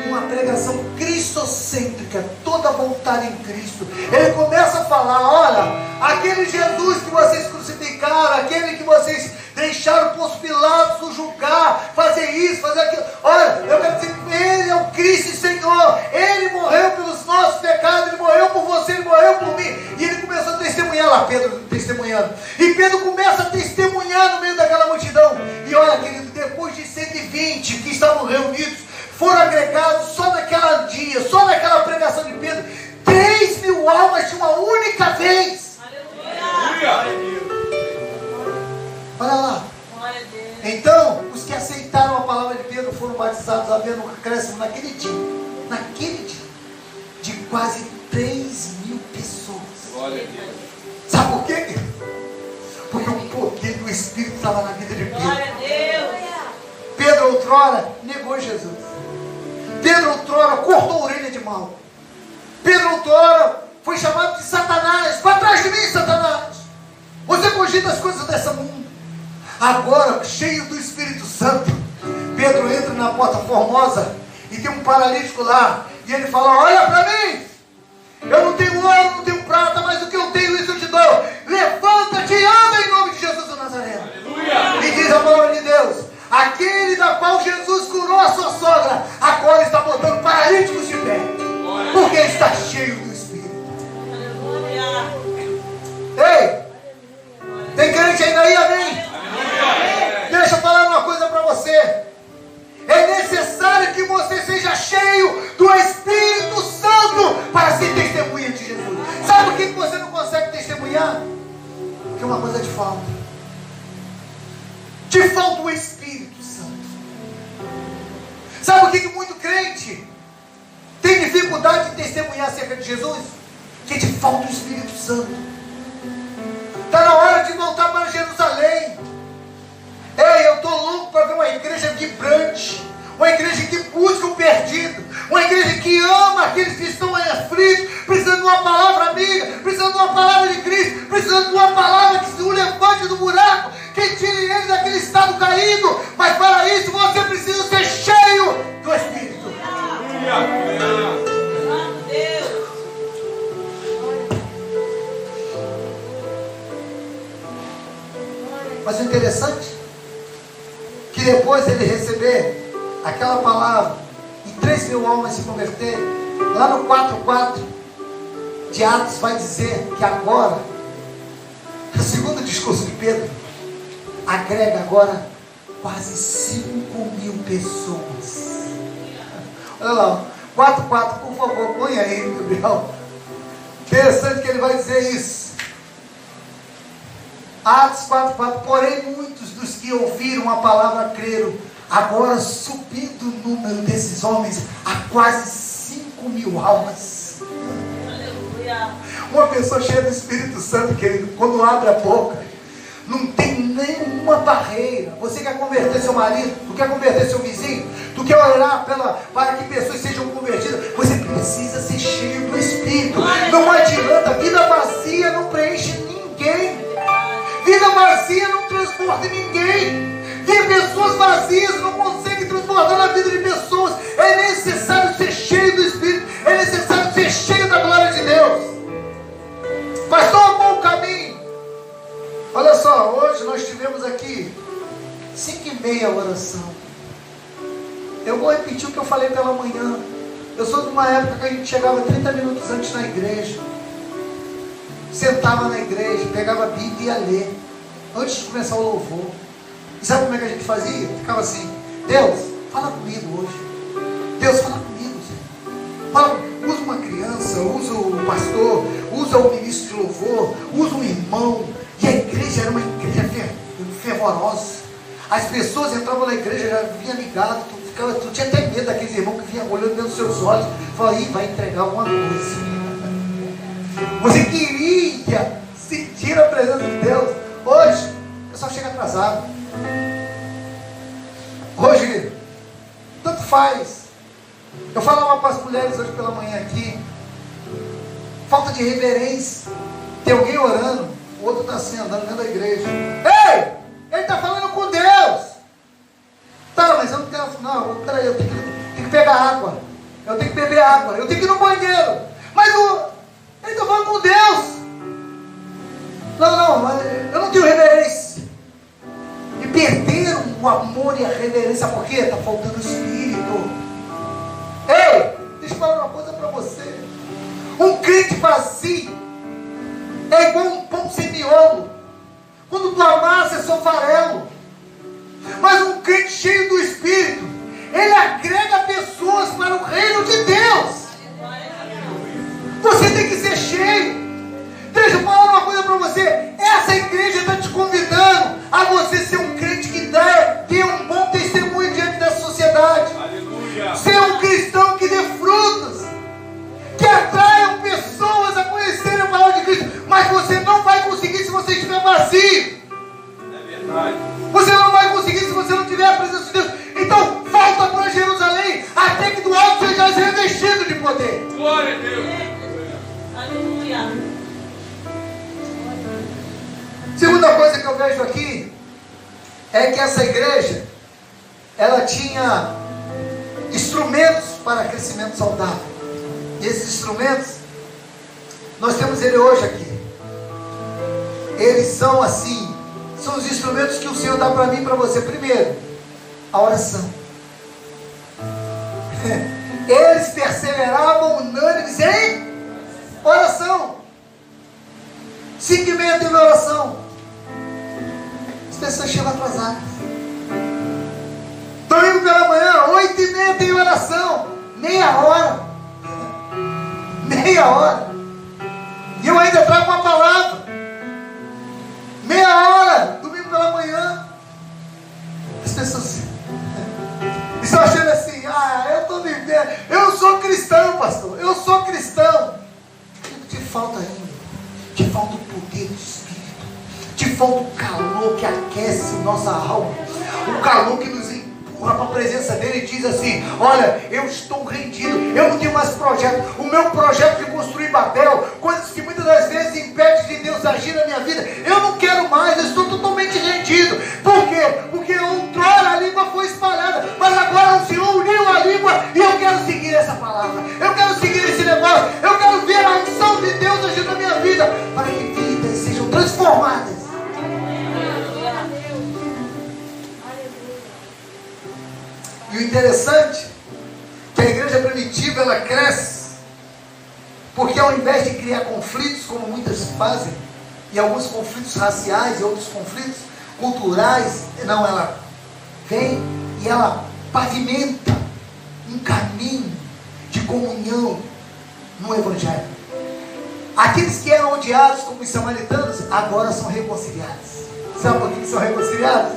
Uma pregação cristocêntrica, toda voltada em Cristo. Ele começa a falar: olha, aquele Jesus que vocês crucificaram, aquele que vocês deixaram Pôncio Pilatos julgar, fazer isso, fazer aquilo, olha, eu quero dizer que Ele é o Cristo e Senhor. Ele morreu pelos nossos pecados, Ele morreu por você, Ele morreu por mim. E ele começou a testemunhar lá, Pedro testemunhando. E Pedro começa a testemunhar no meio daquela multidão. E olha, querido, depois de 120 que estavam reunidos, foram agregados só naquela dia, só naquela pregação de Pedro, 3.000 almas de uma única vez. Aleluia! Olha lá. Então, os que aceitaram a palavra de Pedro foram batizados, havendo um acréscimo naquele dia, de quase 3.000 pessoas. Glória a Deus. Sabe por quê? Porque o poder do Espírito estava na vida de Pedro. Glória a Deus. Pedro outrora negou Jesus. Pedro outrora cortou a orelha de mal. Pedro outrora foi chamado de Satanás. Para trás de mim, Satanás. Você cogita as coisas dessa mundo. Agora, cheio do Espírito Santo, Pedro entra na Porta Formosa e tem um paralítico lá. E ele fala: olha para mim, eu não tenho ouro, não tenho prata, mas o que eu tenho, isso eu te dou. Levanta-te e anda em nome de Jesus do Nazareno. Aleluia. E diz a palavra de Deus: aquele da qual Jesus curou a sua sogra, agora está botando paralíticos de pé, porque está cheio do Espírito. Aleluia. Ei, tem crente ainda aí, amém? Aleluia. Deixa eu falar uma coisa para você. É necessário que você falta? Te falta o Espírito Santo. Sabe o que muito crente tem dificuldade de testemunhar acerca de Jesus? Que te falta o Espírito Santo. Está na hora de voltar para Jerusalém. Ei, eu estou louco para ver uma igreja vibrante, uma igreja que busca o perdido, uma igreja que ama aqueles que estão aflitos, precisando de uma palavra amiga, precisando de uma palavra de Cristo, precisando de uma palavra que se o levante do buraco, que tire ele daquele estado caído. Mas para isso você precisa ser cheio do Espírito. Mas o interessante que depois ele receber aquela palavra e 3.000 almas se converterem, lá no 4:4 de Atos vai dizer que agora, o segundo discurso de Pedro, agrega agora quase 5.000 pessoas. Olha lá, 4:4, por favor, põe aí, Gabriel. Interessante que ele vai dizer isso. Atos 4:4, porém muitos dos que ouviram a palavra creram, agora subindo o número desses homens a quase 5.000 almas. Aleluia. Uma pessoa cheia do Espírito Santo, querido, quando abre a boca, não tem nenhuma barreira. Você quer converter seu marido? Tu quer converter seu vizinho? Tu quer orar para que pessoas sejam convertidas? Você precisa ser cheio do Espírito. Não adianta, vida vazia não preenche ninguém. Vida vazia não transporta ninguém. Pessoas vazias não conseguem transbordar na vida de pessoas. É necessário ser cheio do Espírito. É necessário ser cheio da glória de Deus. Pastor, qual o caminho? Olha só, hoje nós tivemos aqui 5:30 oração. Eu vou repetir o que eu falei pela manhã. Eu sou de uma época que a gente chegava 30 minutos antes na igreja. Sentava na igreja, pegava a Bíblia e ia ler antes de começar o louvor. E sabe como é que a gente fazia? Ficava assim: Deus, fala comigo hoje. Deus, fala comigo, Senhor. Fala, usa uma criança, usa o pastor, usa o ministro de louvor, usa um irmão. E a igreja era uma igreja fervorosa. As pessoas entravam na igreja, já vinha ligado, tu tinha até medo daqueles irmãos que vinham olhando dentro dos seus olhos. Falava, vai entregar alguma coisa. Você queria sentir a presença de Deus. Hoje, o pessoal chega atrasado. Hoje, tanto faz. Eu falava para as mulheres hoje pela manhã aqui, falta de reverência. Tem alguém orando, o outro está assim, andando dentro da igreja. Ei, ele está falando com Deus. Tá, mas eu não tenho. Não, peraí, eu tenho que pegar água. Eu tenho que beber água. Eu tenho que ir no banheiro. Mas ele está falando com Deus. Não, eu não tenho reverência. E perderam o amor e a reverência. Por quê? Está faltando o Espírito. Ei, deixa eu falar uma coisa para você. Um crente vazio é igual um pão sem miolo. Quando tu amassa é só farelo. Mas um crente cheio do Espírito, ele agrega pessoas para o reino de Deus. Você tem que ser cheio. Deixa eu falar uma coisa para você. Essa igreja está te convidando a você ser um crente que dê um bom testemunho diante da sociedade. Aleluia. Ser um cristão que dê frutos, que atraiam pessoas a conhecerem a palavra de Cristo. Mas você não vai conseguir se você estiver vazio. É verdade. Você não vai conseguir se você não tiver a presença de Deus. Então volta para Jerusalém, até que do alto seja revestido de poder. Glória a Deus. Aleluia. Segunda coisa que eu vejo aqui é que essa igreja, ela tinha instrumentos para crescimento saudável. E esses instrumentos, nós temos ele hoje aqui. Eles são assim, são os instrumentos que o Senhor dá para mim e para você. Primeiro, a oração. Eles perseveravam unânimes em oração. 5:30 teve oração. As pessoas chegam atrasadas. Domingo pela manhã, 8:30 tem oração. Meia hora. E eu ainda trago uma palavra. Meia hora. Eu sou cristão, pastor. Eu sou cristão. O que te falta ainda? Te falta o poder do Espírito. Te falta o calor que aquece nossa alma. O calor que nos empurra para a presença dele e diz assim: olha, eu estou rendido. Eu não tenho mais projeto. O meu projeto de construir Babel, coisas que muitas das vezes impedem de Deus agir na minha vida, eu não quero mais. Eu estou totalmente rendido. Por quê? Porque outrora a língua foi espalhada, mas agora o Senhor uniu a língua e eu quero seguir essa palavra. Eu quero seguir esse negócio. Eu quero ver a unção de Deus agir na minha vida, para que vidas sejam transformadas. E o interessante é que a igreja primitiva ela cresce, porque ao invés de criar conflitos, como muitas fazem, e alguns conflitos raciais e outros conflitos culturais, não, ela vem e ela pavimenta um caminho de comunhão no Evangelho. Aqueles que eram odiados como os samaritanos, agora são reconciliados. Sabe por que são reconciliados?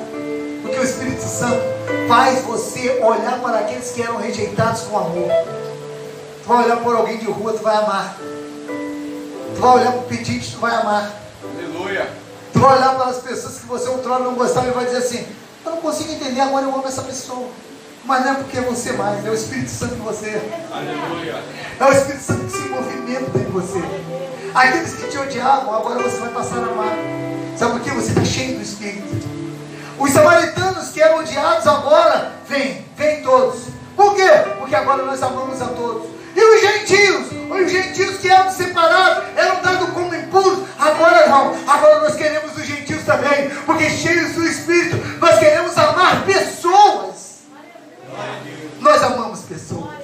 Porque o Espírito Santo faz você olhar para aqueles que eram rejeitados com amor. Tu vai olhar por alguém de rua, tu vai amar. Tu vai olhar para o pedinte, tu vai amar.
Aleluia.
Tu vai olhar para as pessoas que você outrora não gostava e vai dizer assim: eu não consigo entender, agora eu amo essa pessoa. Mas não é porque é você mais, é o Espírito Santo em você.
Aleluia.
É o Espírito Santo que se movimenta em você. Aqueles que te odiavam, agora você vai passar a amar. Sabe por quê? Você está cheio do Espírito. Os samaritanos que eram odiados agora, vem todos. Por quê? Porque agora nós amamos a todos. E os gentios que eram separados, eram dados como impuros, agora não. Agora nós queremos os gentios também, porque cheios do Espírito, nós queremos amar pessoas. Nós amamos pessoas.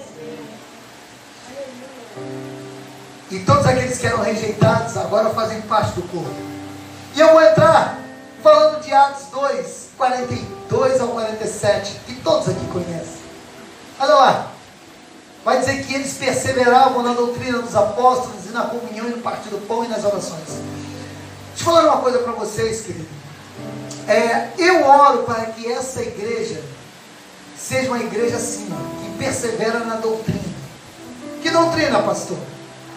E todos aqueles que eram rejeitados, agora fazem parte do corpo. E eu vou entrar falando de Atos 2, 42 ao 47, que todos aqui conhecem. Olha lá. Vai dizer que eles perseveravam na doutrina dos apóstolos e na comunhão e no partir do pão e nas orações. Deixa eu falar uma coisa para vocês, querido. Eu oro para que essa igreja seja uma igreja assim, que persevera na doutrina. Que doutrina, pastor?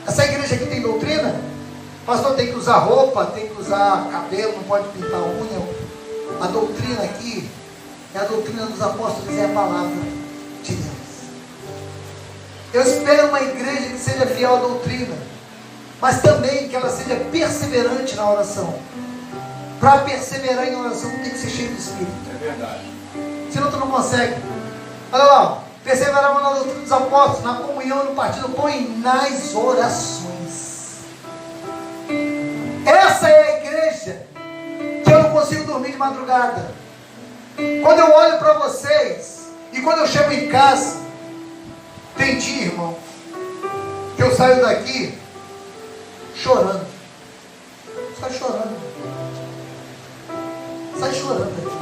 Essa igreja aqui tem doutrina? Pastor, tem que usar roupa, tem que usar cabelo, não pode pintar unha. A doutrina aqui é a doutrina dos apóstolos, é a palavra de Deus. Eu espero uma igreja que seja fiel à doutrina, mas também que ela seja perseverante na oração. Para perseverar em oração tem que ser cheio do Espírito.
É verdade.
Senão tu não consegue. Olha lá, perseveravam na doutrina dos apóstolos, na comunhão, no partir do pão e nas orações. Essa é a igreja que eu não consigo dormir de madrugada. Quando eu olho para vocês e quando eu chego em casa, tem dia, irmão, que eu saio daqui chorando. Sai chorando. Sai chorando aqui.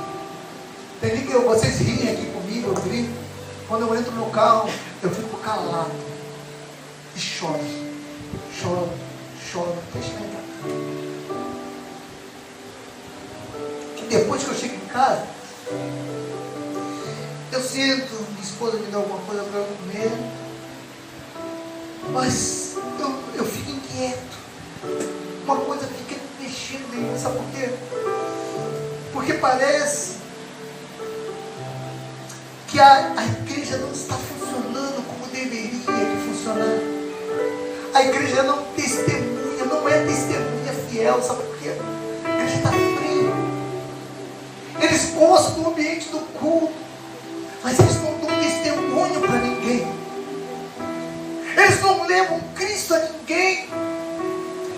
Tem dia que vocês riem aqui comigo, eu grito. Quando eu entro no carro, eu fico calado e choro. Choro, até chegar em casa. E depois que eu chego em casa, eu sinto, minha esposa me dá alguma coisa para eu comer, mas eu fico inquieto. Uma coisa fica mexendo em mim, sabe por quê? Porque parece que a igreja não está funcionando como deveria de funcionar. A igreja não testemunha, não é testemunha fiel, sabe por quê? A igreja está fria. Eles gostam do ambiente do culto, mas eles não dão testemunho para ninguém. Eles não levam Cristo a ninguém.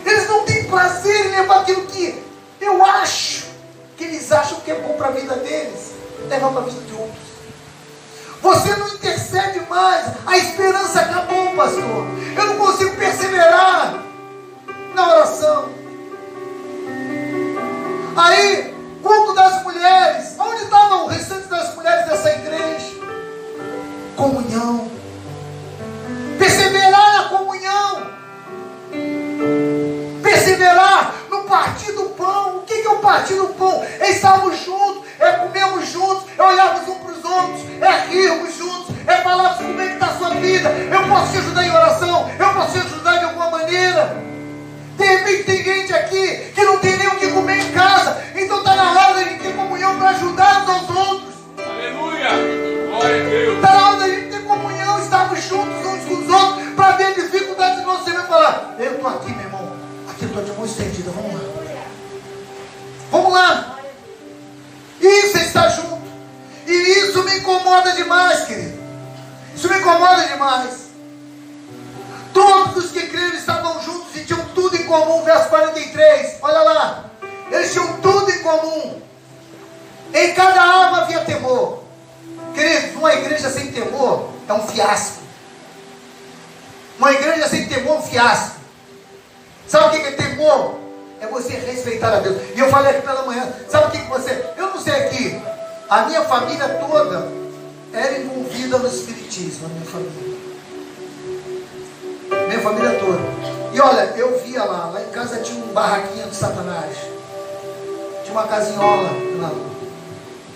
Eles não têm prazer em levar aquilo que eu acho, que eles acham que é bom para a vida deles, levar para a vida de outros. Você não intercede mais. A esperança acabou, pastor. Eu não consigo perseverar na oração. Aí, culto das mulheres. Onde estavam o restante das mulheres dessa igreja? Comunhão. Perseverar na comunhão. Perseverar no partir do pão. O que é o partir do pão? É estarmos juntos, é comermos juntos, é olharmos uns para os outros, é rirmos juntos, é falarmos como é que está a sua vida. posso te ajudar em oração, eu posso te ajudar de alguma maneira. De repente tem gente aqui que não tem nem o que comer em casa, então está na hora da gente ter comunhão para ajudar uns aos outros.
Aleluia. Glória a Deus.
Está na hora da gente ter comunhão, estarmos juntos uns com os outros, para ver a dificuldade do nosso irmão e falar: eu estou aqui, meu irmão, aqui eu estou de mão estendida, vamos lá. Vamos lá. Isso é estar junto. E isso me incomoda demais, querido. Isso me incomoda demais. Todos os que creram estavam juntos e tinham tudo em comum. Verso 43, olha lá. Eles tinham tudo em comum. Em cada alma havia temor. Queridos, uma igreja sem temor é um fiasco. Uma igreja sem temor é um fiasco. Sabe o que é temor? É você respeitar a Deus. E eu falei aqui pela manhã, sabe o que você... Eu não sei aqui, a minha família toda era envolvida no espiritismo, a minha família. Minha família toda. E olha, eu via lá em casa tinha um barraquinho de Satanás. Tinha uma casinhola lá.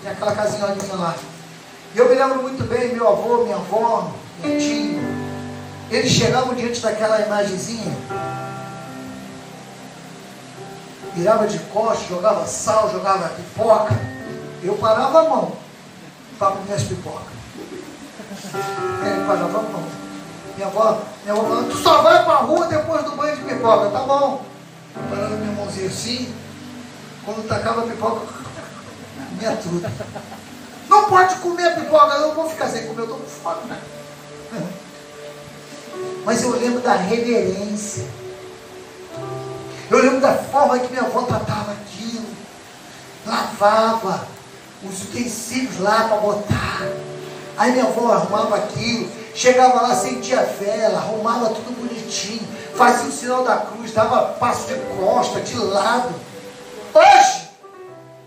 Tinha aquela casinholinha lá. E eu me lembro muito bem, meu avô, minha avó, meu tio, eles chegavam diante daquela imagenzinha, virava de costas, jogava sal, jogava pipoca. Eu parava a mão para comer as pipocas. Ele parava a mão. Minha avó falando: tu só vai para a rua depois do banho de pipoca. Tá bom. Parando minha mãozinha assim. Quando tacava a pipoca, comia tudo. Não pode comer a pipoca, eu vou ficar sem comer, eu estou com fome. Mas eu lembro da reverência. Eu lembro da forma que minha avó tratava aquilo. Lavava os utensílios lá para botar. Aí minha avó arrumava aquilo. Chegava lá, acendia a vela, arrumava tudo bonitinho. Fazia o sinal da cruz, dava passo de costa, de lado. Hoje,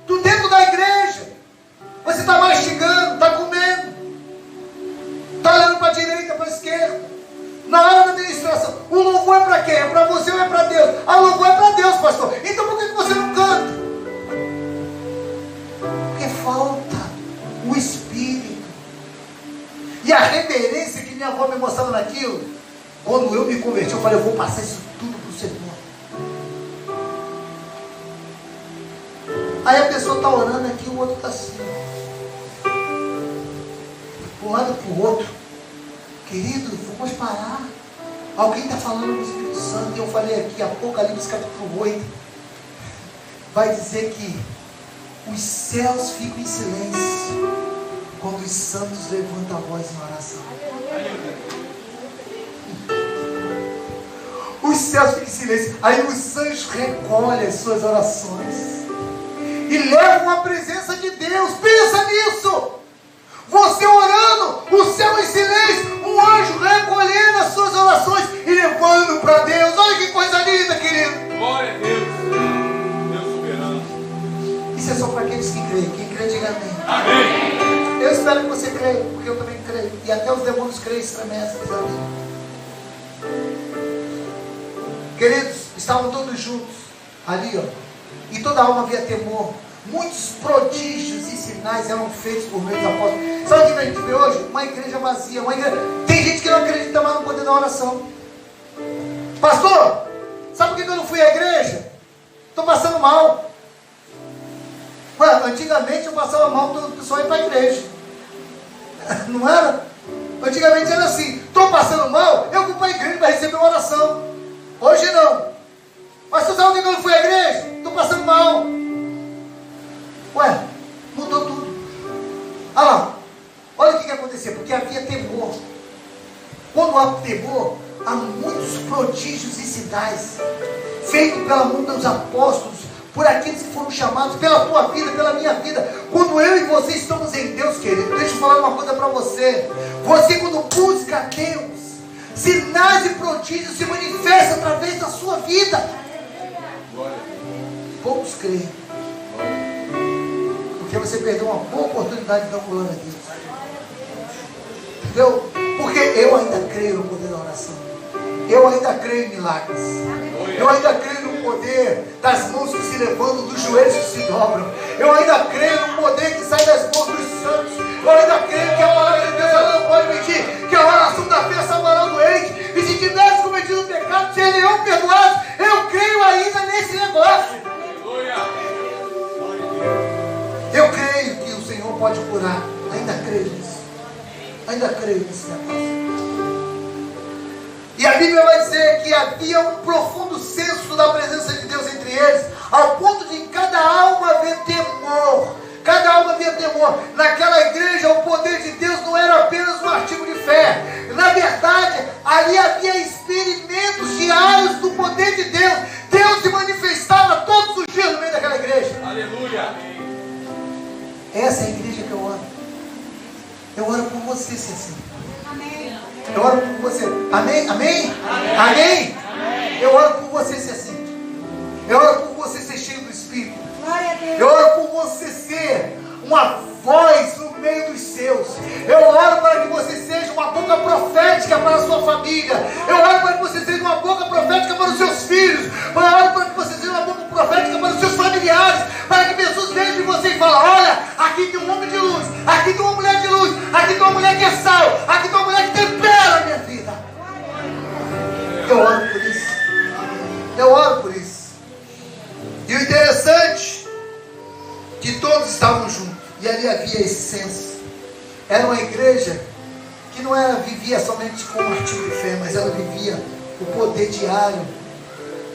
tu dentro da igreja, você está mastigando, está comendo. Está olhando para a direita, para a esquerda. Na hora da ministração, o louvor é para quem? É para você ou é para Deus? Ah, o louvor é para Deus, pastor. Então por que você não canta? Porque falta o Espírito. E a reverência que minha avó me mostrava naquilo, quando eu me converti, eu falei: eu vou passar isso tudo para o Senhor. Aí a pessoa está orando aqui, o outro está assim, para um lado para o outro. Querido, vamos parar. Alguém está falando do Espírito Santo. E eu falei aqui, Apocalipse capítulo 8 vai dizer que os céus ficam em silêncio quando os santos levantam a voz em oração. Os céus ficam em silêncio. Aí os anjos recolhem as suas orações e levam a presença de Deus. Pensa nisso. Você orando, o céu em silêncio, um anjo recolhendo as suas orações e levando para Deus. Olha que coisa linda, querido.
Glória a Deus. Deus soberano.
Isso é só para aqueles que creem. Quem crê, diga amém.
Amém.
Eu espero que você creia, porque eu também creio. E até os demônios creem e estremecem. Queridos, estavam todos juntos ali, ó. E toda alma havia temor. Muitos prodígios e sinais eram feitos por meio dos apóstolos. Sabe o que a gente vê hoje? Uma igreja vazia. Tem gente que não acredita mais no poder da oração. Pastor, sabe por que eu não fui à igreja? Estou passando mal. Ué, antigamente eu passava mal, o pessoal ia para a igreja. Não era? Antigamente era assim: estou passando mal, eu vou para a igreja para receber uma oração. Hoje não. Mas tu sabe por que eu não fui à igreja? Estou passando mal. Ué, mudou tudo. Olha lá, olha o que acontecia, porque havia temor. Quando há temor, há muitos prodígios e sinais feitos pela mão dos apóstolos, por aqueles que foram chamados, pela tua vida, pela minha vida. Quando eu e você estamos em Deus, querido, deixa eu falar uma coisa para você. Você, quando busca a Deus, sinais e prodígios se manifestam através da sua vida. Poucos creem, porque você perdeu uma boa oportunidade de dar glória a Deus. Entendeu? Porque eu ainda creio no poder da oração. Eu ainda creio em milagres. Eu ainda creio no poder das mãos que se levantam, dos joelhos que se dobram. Eu ainda creio no poder que sai das mãos dos santos. Eu ainda creio que a palavra de Deus ela não pode mentir, que a oração da fé salvará o doente. se tivesse cometido pecado, seriam perdoados. Eu creio ainda nesse negócio. Eu creio que o Senhor pode curar. Ainda creio nisso. Ainda creio nesse negócio. E a Bíblia vai dizer que havia um profundo senso da presença de Deus entre eles, ao ponto de em cada alma haver temor. Cada alma havia temor. Naquela igreja, o poder de Deus não era apenas um artigo de fé. Na verdade, ali havia experimentos diários do poder de Deus. Deus se manifestava todos os dias no meio daquela igreja.
Aleluia.
Essa é a igreja que eu oro. Eu oro por você, ser assim.
Amém.
Eu oro por você. Amém? Amém? Amém? Eu oro por você ser assim. Eu oro por você ser cheio do Espírito.
Glória a Deus.
Eu oro por você ser uma voz no meio dos seus. Eu oro para que você seja uma boca profética para a sua família. Eu oro para que você seja uma boca profética para os seus filhos. Eu oro para que você seja uma boca profética para os seus familiares. Para que pessoas vejam em você e falem: olha, aqui tem um homem de luz, aqui tem uma mulher de luz, aqui tem uma mulher que é sal, aqui tem uma mulher que tempera a minha vida. Eu oro por isso. Eu oro por isso. E o interessante que todos estavam juntos. E ali havia esse senso. Era uma igreja que não era, vivia somente com um artigo de fé, mas ela vivia o poder diário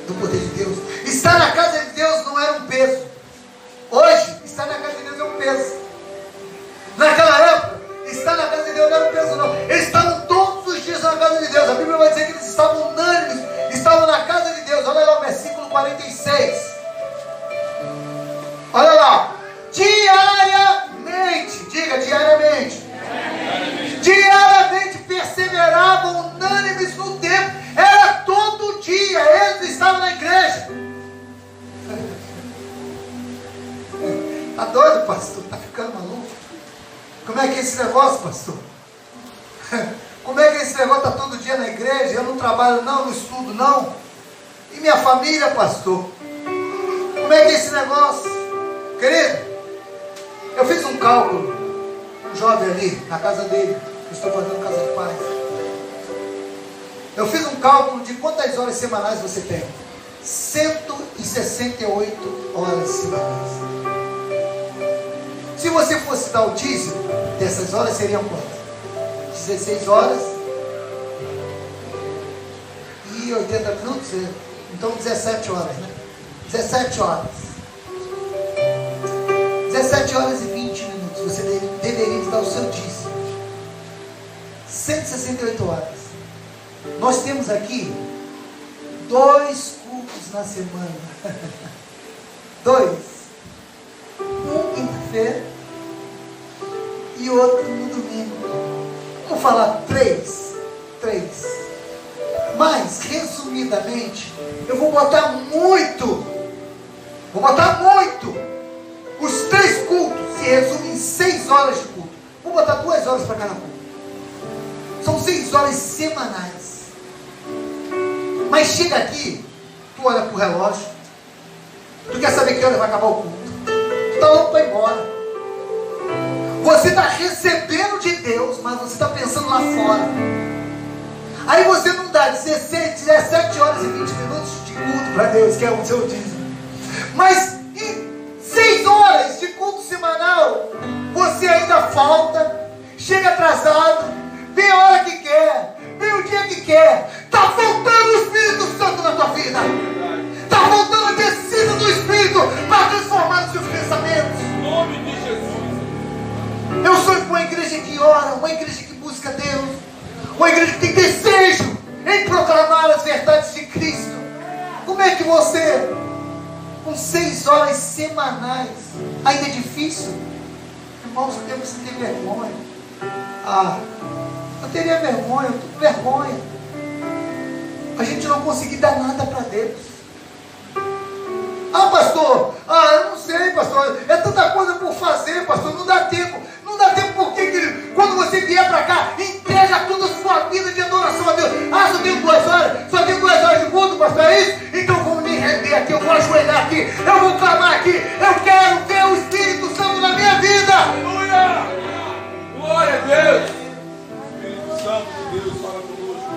do poder de Deus. Estar na casa de Deus não era um peso. Hoje, estar na casa de Deus é um peso. Naquela época, estar na casa de Deus não era um peso, não. Eles estavam todos os dias na casa de Deus. A Bíblia vai dizer que eles estavam unânimes, estavam na casa de Deus. Olha lá o versículo 46. Olha lá. Diariamente, diga diariamente. Diariamente perseveravam unânimes no tempo. Era todo dia, eles estavam na igreja. Tá doido, pastor? Tá ficando maluco? Como é que é esse negócio, pastor? Como é que esse negócio tá todo dia na igreja? Eu não trabalho não, não estudo não. E minha família, pastor? Como é que é esse negócio? Querido, eu fiz um cálculo, um jovem ali, na casa dele, que estou fazendo casa de paz. Eu fiz um cálculo de quantas horas semanais você tem. 168 horas semanais. Se você fosse dar o dízimo dessas horas, seriam quantas? 16 horas e 80 minutos? Então 17 horas, né? 17 horas. 17 horas e 20 minutos. Você deveria dar o seu dízimo. 168 horas. Nós temos aqui 2 cultos na semana. 2. Um quinta-feira e outro no domingo. Vamos falar 3. Mas, resumidamente, eu vou botar muito. Os 3 cultos se resumem em 6 horas de culto. Vou botar 2 horas para cada culto. São 6 horas semanais. Mas chega aqui, tu olha para o relógio, tu quer saber que hora vai acabar o culto. Tu está louco para ir embora. Você está recebendo de Deus, mas você está pensando lá fora. Aí você não dá 17 horas e 20 minutos de culto para Deus, que é o seu dízimo. Mas em 6 horas de culto semanal, você ainda falta, chega atrasado, vem a hora que quer, vem o dia que quer. Está faltando o Espírito Santo na tua vida. Está faltando a descida do Espírito para transformar os seus pensamentos.
Em nome de Jesus.
Eu sonho com uma igreja que ora, uma igreja que busca Deus, uma igreja que tem desejo em proclamar as verdades de Cristo. Como é que você, com 6 horas semanais, ainda é difícil? Irmãos, temos que ter vergonha. Eu teria vergonha, eu estou com vergonha. A gente não conseguir dar nada para Deus. Pastor, eu não sei, pastor, é tanta coisa por fazer, pastor, não dá tempo. Não dá tempo porque, querido, quando você vier para cá, entrega toda a sua vida de adoração a Deus. Só tenho 2 horas? Só tenho 2 horas de culto, pastor, é isso? Então vamos me render aqui, eu vou ajoelhar aqui, eu vou clamar aqui, eu quero ver o Espírito Santo na minha vida.
Aleluia! Glória a Deus! Espírito Santo de Deus, fala conosco.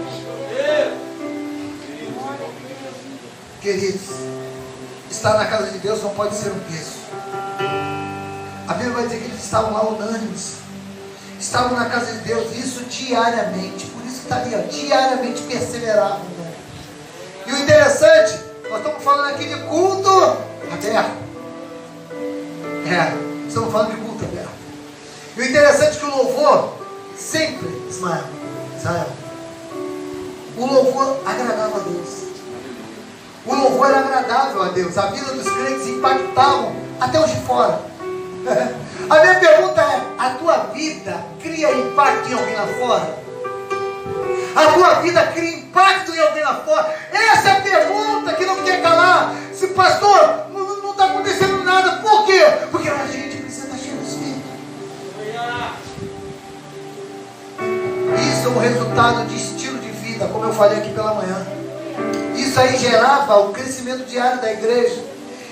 Queridos, estar na casa de Deus não pode ser um peso. A Bíblia vai dizer que eles estavam lá unânimes, estavam na casa de Deus, isso diariamente. Por isso que está ali, ó, diariamente perseveravam, né? E o interessante, nós estamos falando aqui de culto aberto. Estamos falando de culto aberto. E o interessante é que o louvor sempre, Israel, o louvor agradava a Deus. O louvor era agradável a Deus. A vida dos crentes impactavam até os de fora. A minha pergunta é: a tua vida cria impacto em alguém lá fora? A tua vida cria impacto em alguém lá fora? Essa é a pergunta que não quer calar. Se pastor, não está acontecendo nada. Por quê? Porque a gente precisa estar cheio do Espírito. Isso é um resultado de estilo de vida, como eu falei aqui pela manhã. Isso aí gerava o crescimento diário da igreja.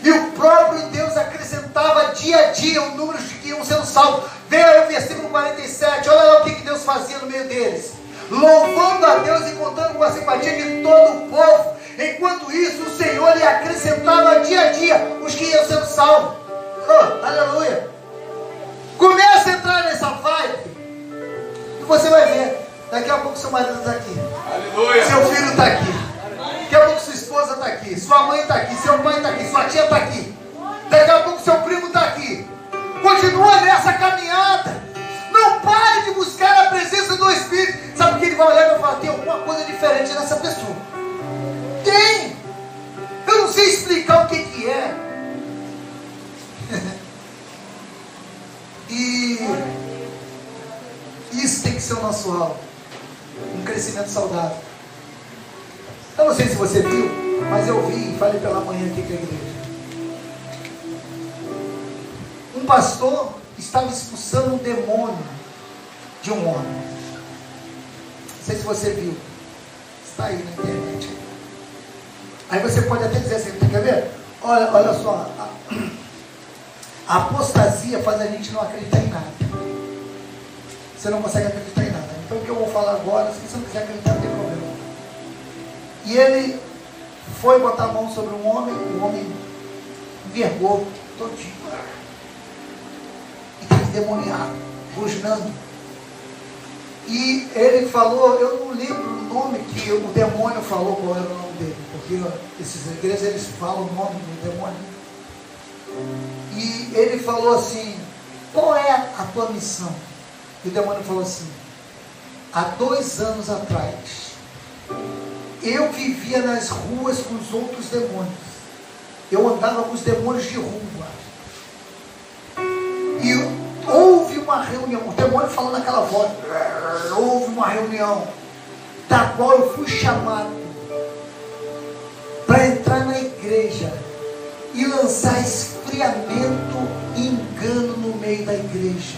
E o próprio Deus acrescentava dia a dia o número de que iam sendo salvos. Veja aí o versículo 47. Olha lá o que Deus fazia no meio deles. Louvando a Deus e contando com a simpatia de todo o povo. Enquanto isso, o Senhor lhe acrescentava dia a dia os que iam sendo salvos. Oh, aleluia. Começa a entrar nessa vibe. E você vai ver. Daqui a pouco seu marido está aqui.
Aleluia.
Seu filho está aqui. Daqui a pouco sua esposa está aqui, sua mãe está aqui, seu pai está aqui, sua tia está aqui. Daqui a pouco seu primo está aqui. Continua nessa caminhada. Não pare de buscar a presença do Espírito. Sabe o que ele vai olhar e vai falar? Tem alguma coisa diferente nessa pessoa. Tem. Eu não sei explicar o que é. E isso tem que ser o nosso alvo. Um crescimento saudável. Eu não sei se você viu, mas eu vi e falei pela manhã aqui com a igreja. Um pastor estava expulsando um demônio de um homem. Não sei se você viu. Está aí na internet. Aí você pode até dizer assim, quer ver? Olha só. A apostasia faz a gente não acreditar em nada. Você não consegue acreditar em nada. Então o que eu vou falar agora, se você não quiser acreditar, não tem problema. E ele foi botar a mão sobre um homem, o homem envergou todinho. E estava endemoniado, rosnando. E ele falou, eu não lembro o nome que o demônio falou, qual era o nome dele, porque esses igrejas eles falam o nome do demônio. E ele falou assim, qual é a tua missão? E o demônio falou assim, há 2 anos atrás, eu vivia nas ruas com os outros demônios. Eu andava com os demônios de rua. E houve uma reunião. O demônio falou naquela voz. Houve uma reunião. Da qual eu fui chamado para entrar na igreja e lançar esfriamento e engano no meio da igreja.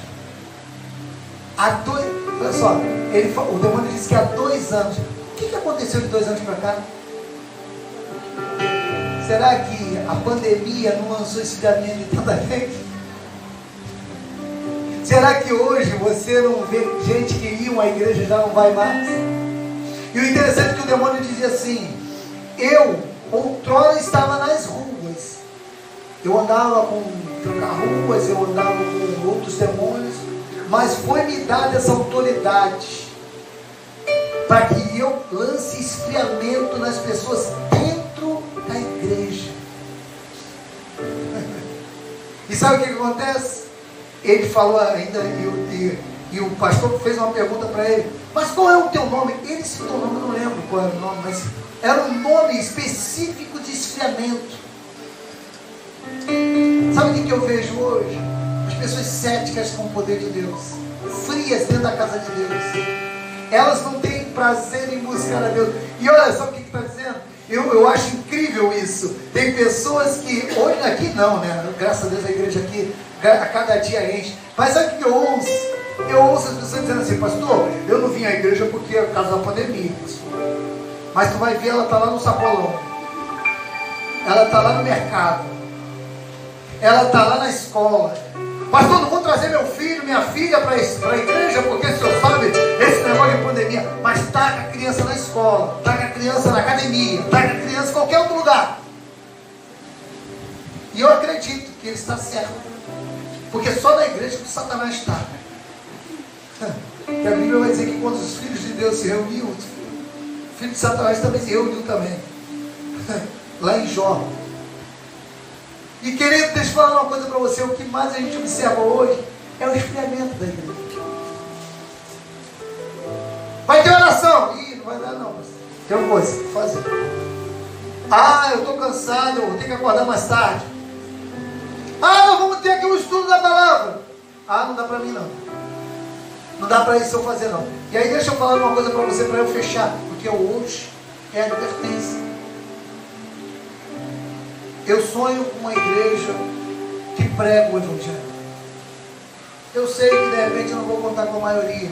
Olha só, o demônio disse que há 2 anos. O que aconteceu de 2 anos para cá? Será que a pandemia não lançou esse caminho de tanta gente? Será que hoje você não vê gente que ia à igreja e já não vai mais? E o interessante é que o demônio dizia assim, eu outrora estava nas ruas, eu andava com tranca-ruas, eu andava com outros demônios, mas foi-me dada essa autoridade para que eu lance esfriamento nas pessoas dentro da igreja. E sabe o que acontece? Ele falou ainda, e o pastor fez uma pergunta para ele, mas qual é o teu nome? Ele citou o nome, eu não lembro qual era o nome, mas era um nome específico de esfriamento. Sabe o que eu vejo hoje? As pessoas céticas com o poder de Deus, frias dentro da casa de Deus. Elas não têm prazer em buscar a Deus. E olha só o que está dizendo. Eu acho incrível isso. Tem pessoas que, hoje aqui não, né? Graças a Deus a igreja aqui, a cada dia enche. Mas sabe o que eu ouço? Eu ouço as pessoas dizendo assim, pastor, eu não vim à igreja porque é por causa da pandemia, pastor. Mas tu vai ver, ela está lá no sacolão. Ela está lá no mercado. Ela está lá na escola. Pastor, não vou trazer meu filho, minha filha para a igreja, porque o senhor sabe, esse negócio de pandemia. Mas está com a criança na escola, está com a criança na academia, está com a criança em qualquer outro lugar. E eu acredito que ele está certo. Porque só na igreja que Satanás está. Que a Bíblia vai dizer que quando os filhos de Deus se reuniam, o filho de Satanás também se reuniu também. Lá em Jó. E querido, deixa eu falar uma coisa para você. O que mais a gente observa hoje é o esfriamento da igreja. Vai ter oração? Ih, não vai dar não. Tem uma coisa para fazer. Ah, eu estou cansado, eu vou ter que acordar mais tarde. Ah, nós vamos ter aqui um estudo da palavra. Ah, não dá para mim não. Não dá para isso eu fazer não. E aí deixa eu falar uma coisa para você, para eu fechar. Porque hoje é a advertência. Eu sonho com uma igreja que prega o Evangelho. Eu sei que de repente eu não vou contar com a maioria.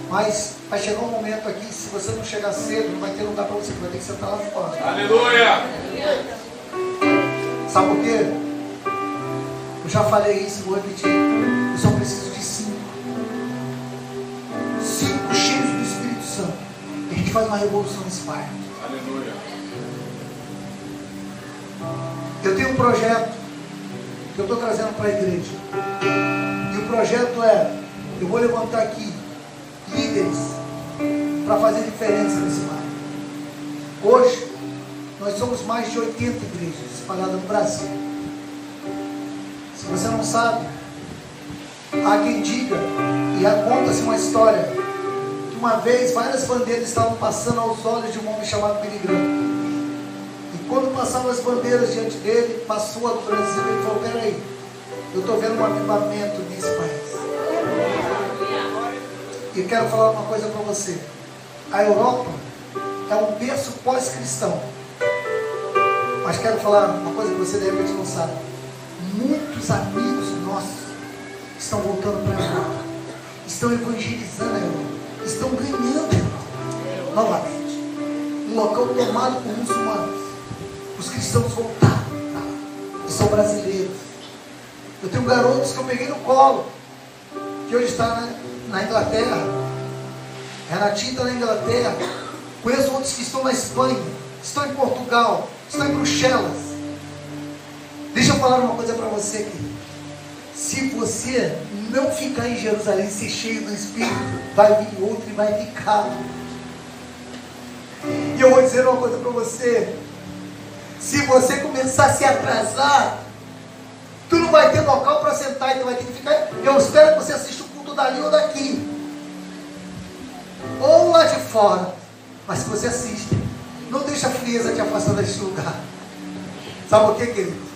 Mas vai chegar um momento aqui, se você não chegar cedo, não vai ter lugar para você, vai ter que sentar lá fora.
Aleluia!
Sabe por quê? Eu já falei isso, vou repetir. Eu só preciso de 5. 5 cheios do Espírito Santo. E a gente faz uma revolução nesse bairro.
Aleluia!
Eu tenho um projeto que eu estou trazendo para a igreja. E o projeto é, eu vou levantar aqui líderes para fazer diferença nesse bairro. Hoje, nós somos mais de 80 igrejas espalhadas no Brasil. Se você não sabe, há quem diga, e conta-se uma história, que uma vez várias bandeiras estavam passando aos olhos de um homem chamado Billy Graham. E quando passavam as bandeiras diante dele, passou a do Brasil e ele falou: peraí, eu estou vendo um avivamento nesse país. E quero falar uma coisa para você. A Europa é um berço pós-cristão. Mas quero falar uma coisa que você de repente não sabe. Muitos amigos nossos estão voltando para a Europa. Estão evangelizando a Europa. Estão ganhando a Europa. Novamente. Um local tomado por muçulmanos. Os cristãos voltaram para lá. E são brasileiros. Eu tenho garotos que eu peguei no colo, que hoje está na Inglaterra. Renatinho está na Inglaterra. Conheço outros que estão na Espanha, estão em Portugal, estão em Bruxelas. Deixa eu falar uma coisa para você aqui. Se você não ficar em Jerusalém, ser cheio do Espírito, vai vir outro e vai ficar. E eu vou dizer uma coisa para você. Se você começar a se atrasar, tu não vai ter local para sentar e tu vai ter que ficar. Eu espero que você assista o culto dali ou daqui, ou lá de fora. Mas se você assiste, não deixa a frieza te afastar deste lugar. Sabe por quê, querido?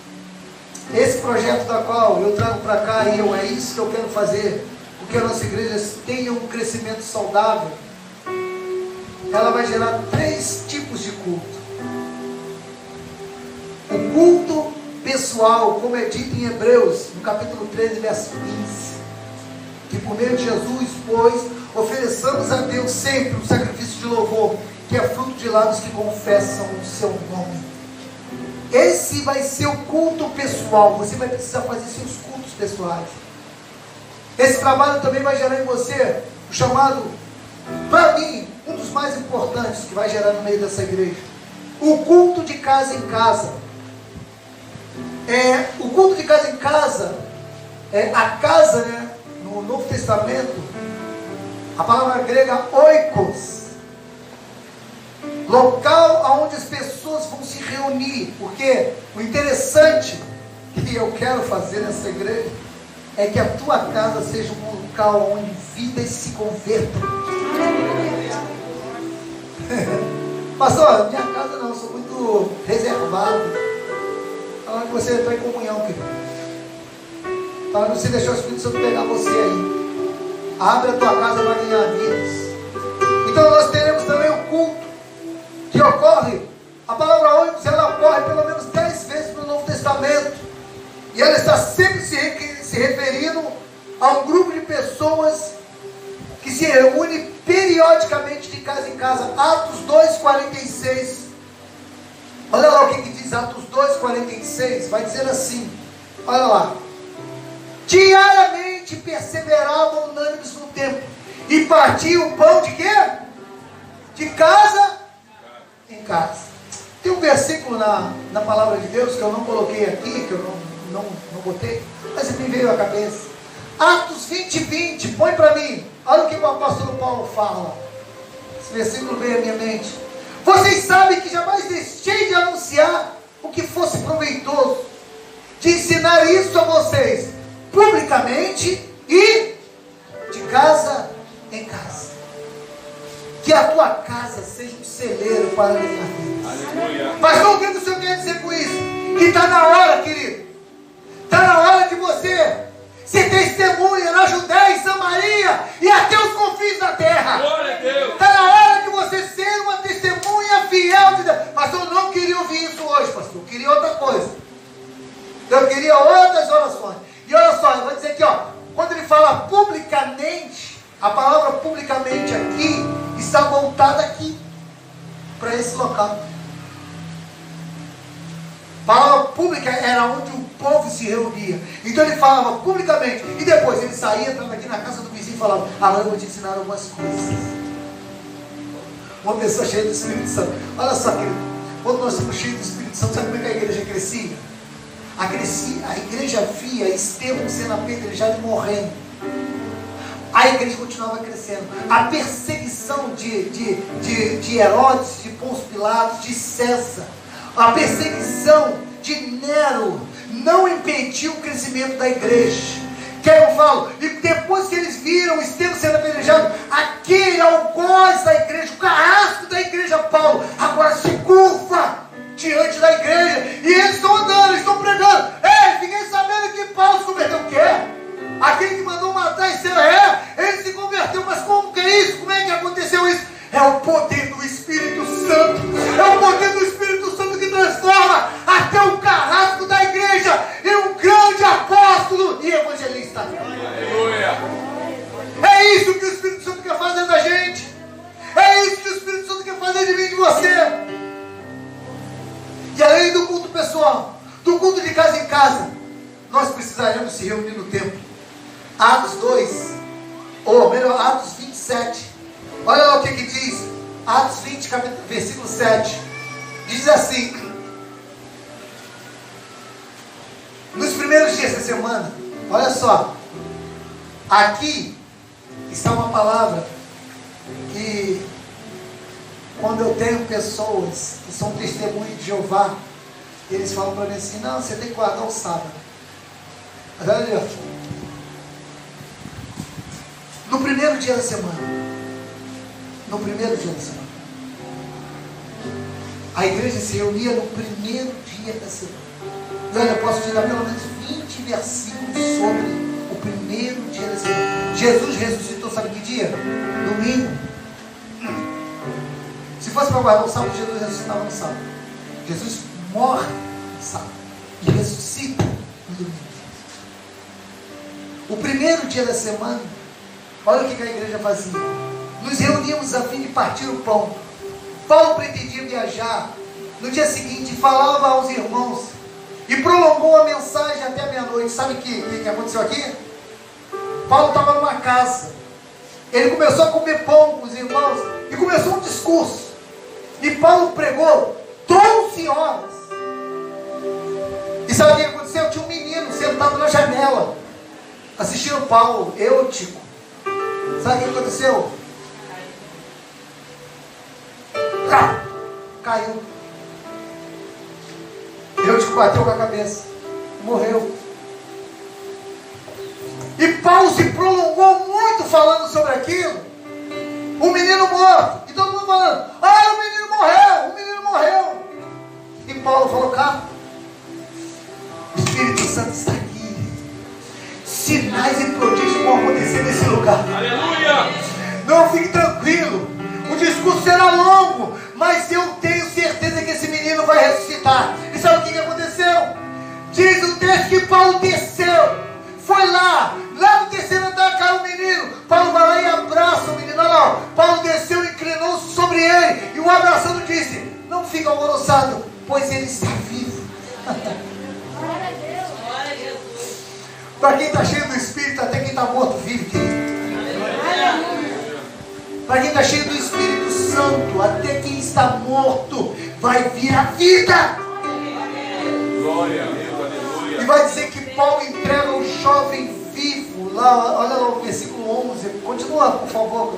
Esse projeto da qual eu trago para cá, e é isso que eu quero fazer, porque a nossa igreja tenha um crescimento saudável. Ela vai gerar 3 tipos de culto. O culto pessoal, como é dito em Hebreus, no capítulo 13, verso 15, que por meio de Jesus, pois, ofereçamos a Deus sempre um sacrifício de louvor, que é fruto de lábios que confessam o seu nome. Esse vai ser o culto pessoal. Você vai precisar fazer seus cultos pessoais. Esse trabalho também vai gerar em você o chamado, para mim, um dos mais importantes que vai gerar no meio dessa igreja, o culto de casa em casa. O culto de casa em casa, a casa, né, no Novo Testamento, a palavra grega oikos, local onde as pessoas vão se reunir. Porque o interessante que eu quero fazer nessa igreja é que a tua casa seja um local onde vidas se convertam. Pastor, minha casa não, eu sou muito reservado. Falando que você está em comunhão, querido. Falando que você deixou o Espírito Santo pegar você aí. Abre a tua casa para ganhar vidas. Então nós teremos também o culto que ocorre. A palavra oikos, ela ocorre pelo menos 10 vezes no Novo Testamento. E ela está sempre se referindo a um grupo de pessoas que se reúne periodicamente de casa em casa. Atos 2,46. Olha lá o que diz Atos 2,46. Vai dizer assim, olha lá: diariamente perseveravam unânimes no templo e partiam o pão de quê? De casa em casa. Tem um versículo na palavra de Deus que eu não coloquei aqui, que eu não botei, mas me veio à cabeça. Atos 20, põe para mim. Olha o que o apóstolo Paulo fala. Esse versículo veio à minha mente. Vocês sabem que jamais deixei de anunciar o que fosse proveitoso, de ensinar isso a vocês, publicamente e de casa em casa. Que a tua casa seja um celeiro para ganhar vidas.
Aleluia.
Mas o que o Senhor quer dizer com isso? Que está na hora, querido. Está na hora de você ser testemunha na Judéia, em Samaria e até os confins da terra.
Glória a Deus.
Está na hora de você ser uma testemunha fiel de Deus. Pastor, eu não queria ouvir isso hoje, pastor. Eu queria outra coisa. Eu queria outras orações. E olha só, eu vou dizer aqui, ó. Quando ele fala publicamente, a palavra publicamente aqui está voltada aqui, para esse local. Palavra pública era onde o povo se reunia. Então ele falava publicamente. E depois ele saía, entrava aqui na casa do vizinho e falava: agora eu vou te ensinar algumas coisas. Uma pessoa cheia do Espírito Santo. Olha só, querido, quando nós somos cheios do Espírito Santo, sabe como é que a igreja crescia? A igreja via Estevão sendo apedrejado e morrendo. A igreja continuava crescendo. A perseguição de Herodes, de Pôncio Pilatos, de César, a perseguição de Nero não impediu o crescimento da igreja. Que eu falo, e depois que eles viram Estevão sendo apedrejado, aquele algoz da igreja, o carrasco da igreja, Paulo, agora se curva diante da igreja, e eles estão andando, eles estão pregando. Ei, fiquei sabendo que Paulo se converteu. O quê? Aquele que mandou matar esse ele se converteu. Mas como que é isso? Como é que aconteceu isso? É o poder do Espírito Santo. É o poder do Espírito Santo que transforma até o carrasco da igreja em um grande apóstolo e evangelista.
Aleluia.
É isso que o Espírito Santo quer fazer da gente. É isso que o Espírito Santo quer fazer de mim e de você. E além do culto pessoal, do culto de casa em casa, nós precisaremos se reunir no templo. Atos 2, ou melhor, Atos 27. Olha lá o que diz. Atos 20, versículo 7. Diz assim: nos primeiros dias da semana, olha só, aqui está uma palavra que, quando eu tenho pessoas que são testemunhas de Jeová, eles falam para mim assim: não, você tem que guardar o sábado. Mas olha ali, ó. No primeiro dia da semana, a igreja se reunia no primeiro dia da semana. E olha, eu posso te dar pelo menos 20 versículos sobre o primeiro dia da semana. Jesus ressuscitou, sabe que dia? Domingo. Se fosse para guardar o sábado, Jesus ressuscitava no sábado. Jesus morre no sábado e ressuscita no domingo. O primeiro dia da semana, olha o que a igreja fazia. Nos reuníamos a fim de partir o pão. Paulo pretendia viajar. No dia seguinte falava aos irmãos e prolongou a mensagem até a meia-noite. Sabe o que aconteceu aqui? Paulo estava numa casa. Ele começou a comer pão com os irmãos e começou um discurso. E Paulo pregou 12 horas. E sabe o que aconteceu? Tinha um menino sentado na janela assistindo Paulo, Eutico. Sabe o que aconteceu? Caiu. Eutico bateu com a cabeça. Morreu. E Paulo se prolongou muito falando sobre aquilo. O menino morto. E todo mundo falando: ah, o menino morreu, o menino morreu. E Paulo falou: cá, o Espírito Santo está aqui. Sinais e prodígios vão acontecer nesse lugar.
Aleluia.
Não, fique tranquilo. O discurso será longo, mas eu tenho certeza que esse menino vai ressuscitar. E sabe o que aconteceu? Diz o texto que Paulo desceu. Foi lá no terceiro andar caiu o menino. Paulo vai lá e abraça o menino. Olha lá, Paulo desceu, inclinou-se sobre ele e o abraçando disse: não fica alvoroçado, pois ele está vivo.
Glória a Deus, glória a Jesus.
Para quem está cheio do Espírito, até quem está morto vive, querido. Para quem está cheio do Espírito Santo, até quem está morto vai vir a vida.
Glória a Deus, aleluia.
E vai dizer que Paulo entrega o jovem vivo. Lá, olha lá o versículo 11. Continua, por favor.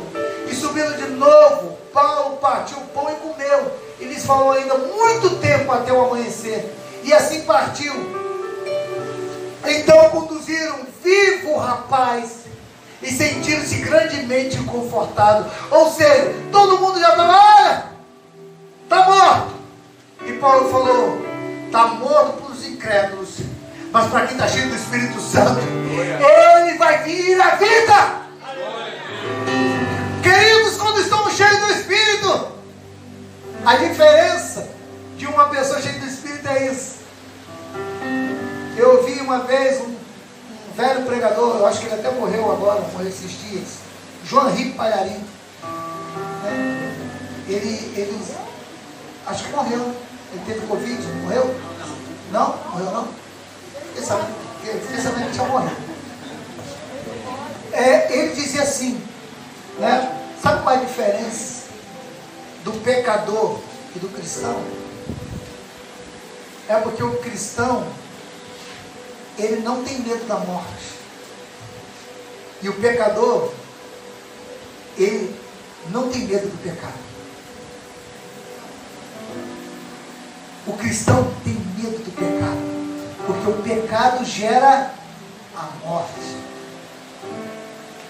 E subindo de novo, Paulo partiu o pão e comeu. E lhes falou ainda muito tempo até o amanhecer. E assim partiu. Então conduziram vivo o rapaz e sentiram-se grandemente confortados. Ou seja, todo mundo já estava, olha, está morto. E Paulo falou, está morto para os incrédulos, mas para quem está cheio do Espírito Santo, ele vai vir à vida. Queridos, quando estamos cheios do Espírito, a diferença de uma pessoa cheia do Espírito é isso. Eu ouvi uma vez um velho pregador, eu acho que ele até morreu agora, morreu esses dias, João Henrique Palharim, né? Ele acho que morreu. Ele teve Covid, não morreu? Não? Morreu não? Fiquei sabendo que tinha morrido. Ele dizia assim, né? Sabe qual é a diferença do pecador e do cristão? É porque o cristão, ele não tem medo da morte. E o pecador, ele não tem medo do pecado. O cristão tem medo do pecado, porque o pecado gera a morte.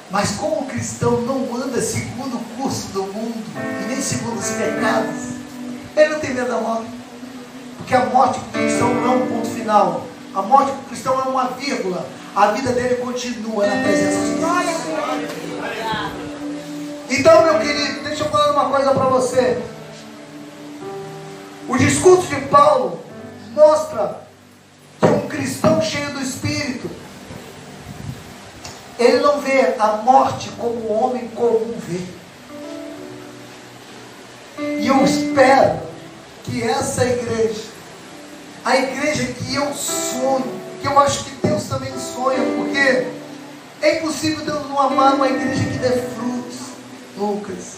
Mas como o cristão não anda segundo o curso do mundo, e nem segundo os pecados, ele não tem medo da morte. Porque a morte para o cristão não é um ponto final. A morte para o cristão é uma vírgula. A vida dele continua na presença de Deus. Então, meu querido, deixa eu falar uma coisa para você. O discurso de Paulo mostra que um cristão cheio do Espírito, ele não vê a morte como o homem comum vê. E eu espero que essa igreja, a igreja que eu sonho, que eu acho que Deus também sonha, porque é impossível Deus não amar uma igreja que dê frutos, Lucas.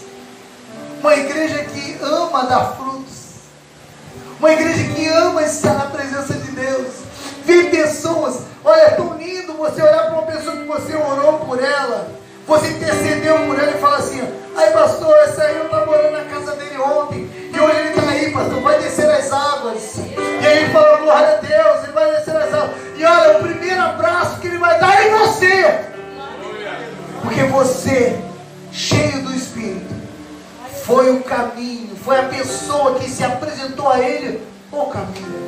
Uma igreja que ama dar frutos. Uma igreja que ama estar na presença de Deus. Ver pessoas, olha, é tão lindo você olhar para uma pessoa que você orou por ela, você intercedeu por ela e fala assim, aí pastor, esse aí eu estava orando na casa dele ontem, e hoje ele está aí, pastor, vai descer as águas. E aí ele falou, glória a Deus, ele vai descer as águas. E olha, o primeiro abraço que ele vai dar é em você. Porque você, cheio do Espírito, foi o caminho, foi a pessoa que se apresentou a ele o caminho.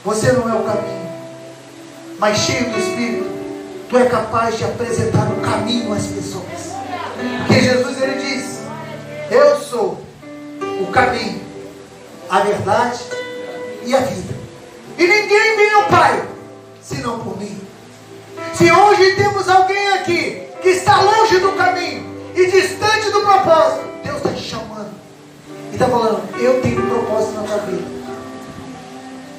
Você não é o caminho, mas cheio do Espírito, tu é capaz de apresentar o caminho às pessoas. Porque Jesus, ele disse, eu sou o caminho, a verdade e a vida. E ninguém vem ao Pai, senão por mim. Se hoje temos alguém aqui que está longe do caminho e distante do propósito, Deus está te chamando e está falando, eu tenho um propósito na tua vida.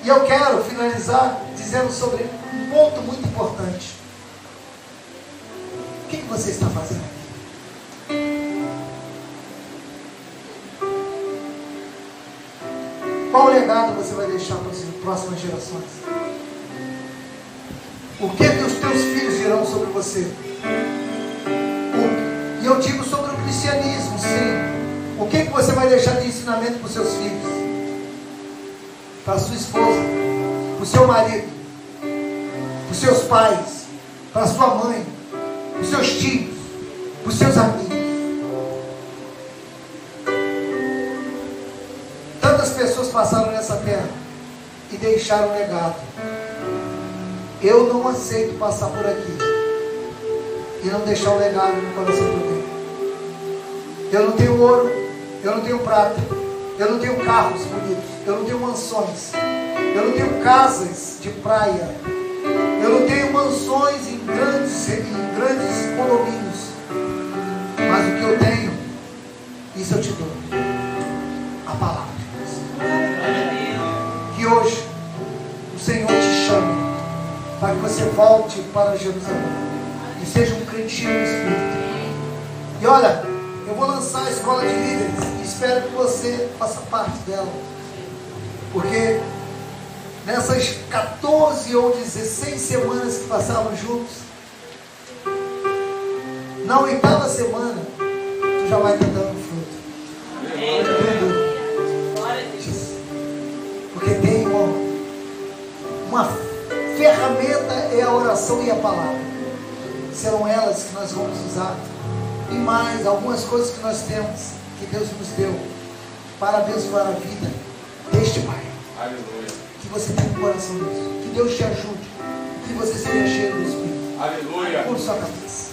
E eu quero finalizar dizendo sobre um ponto muito importante. O que você está fazendo aqui? Qual legado você vai deixar para as próximas gerações? O que os teus filhos dirão sobre você? E eu digo sobre o cristianismo, sim. O que você vai deixar de ensinamento para os seus filhos? Para a sua esposa, para o seu marido, para os seus pais, para a sua mãe, para os seus tios, para os seus amigos. Tantas pessoas passaram nessa terra e deixaram legado. Eu não aceito passar por aqui e não deixar o legado no coração de alguém. Eu não tenho ouro, eu não tenho prata, eu não tenho carros bonitos, eu não tenho mansões, eu não tenho casas de praia, eu não tenho mansões em grandes condomínios, mas o que eu tenho, isso eu te dou, a palavra de Deus. Que hoje o Senhor te chame para que você volte para Jerusalém e seja um crente no Espírito. E olha, eu vou lançar a escola de líderes e espero que você você faça parte dela. Porque nessas 14 ou 16 semanas que passaram juntos, na 8ª semana, tu já vai estar dando fruto. Porque tem uma ferramenta, é a oração e a palavra. Serão elas que nós vamos usar. E mais, algumas coisas que nós temos, que Deus nos deu, para abençoar a vida deste Pai.
Aleluia.
Que você tenha um coração nisso. Que Deus te ajude. Que você seja cheio do Espírito.
Aleluia.
Por sua cabeça.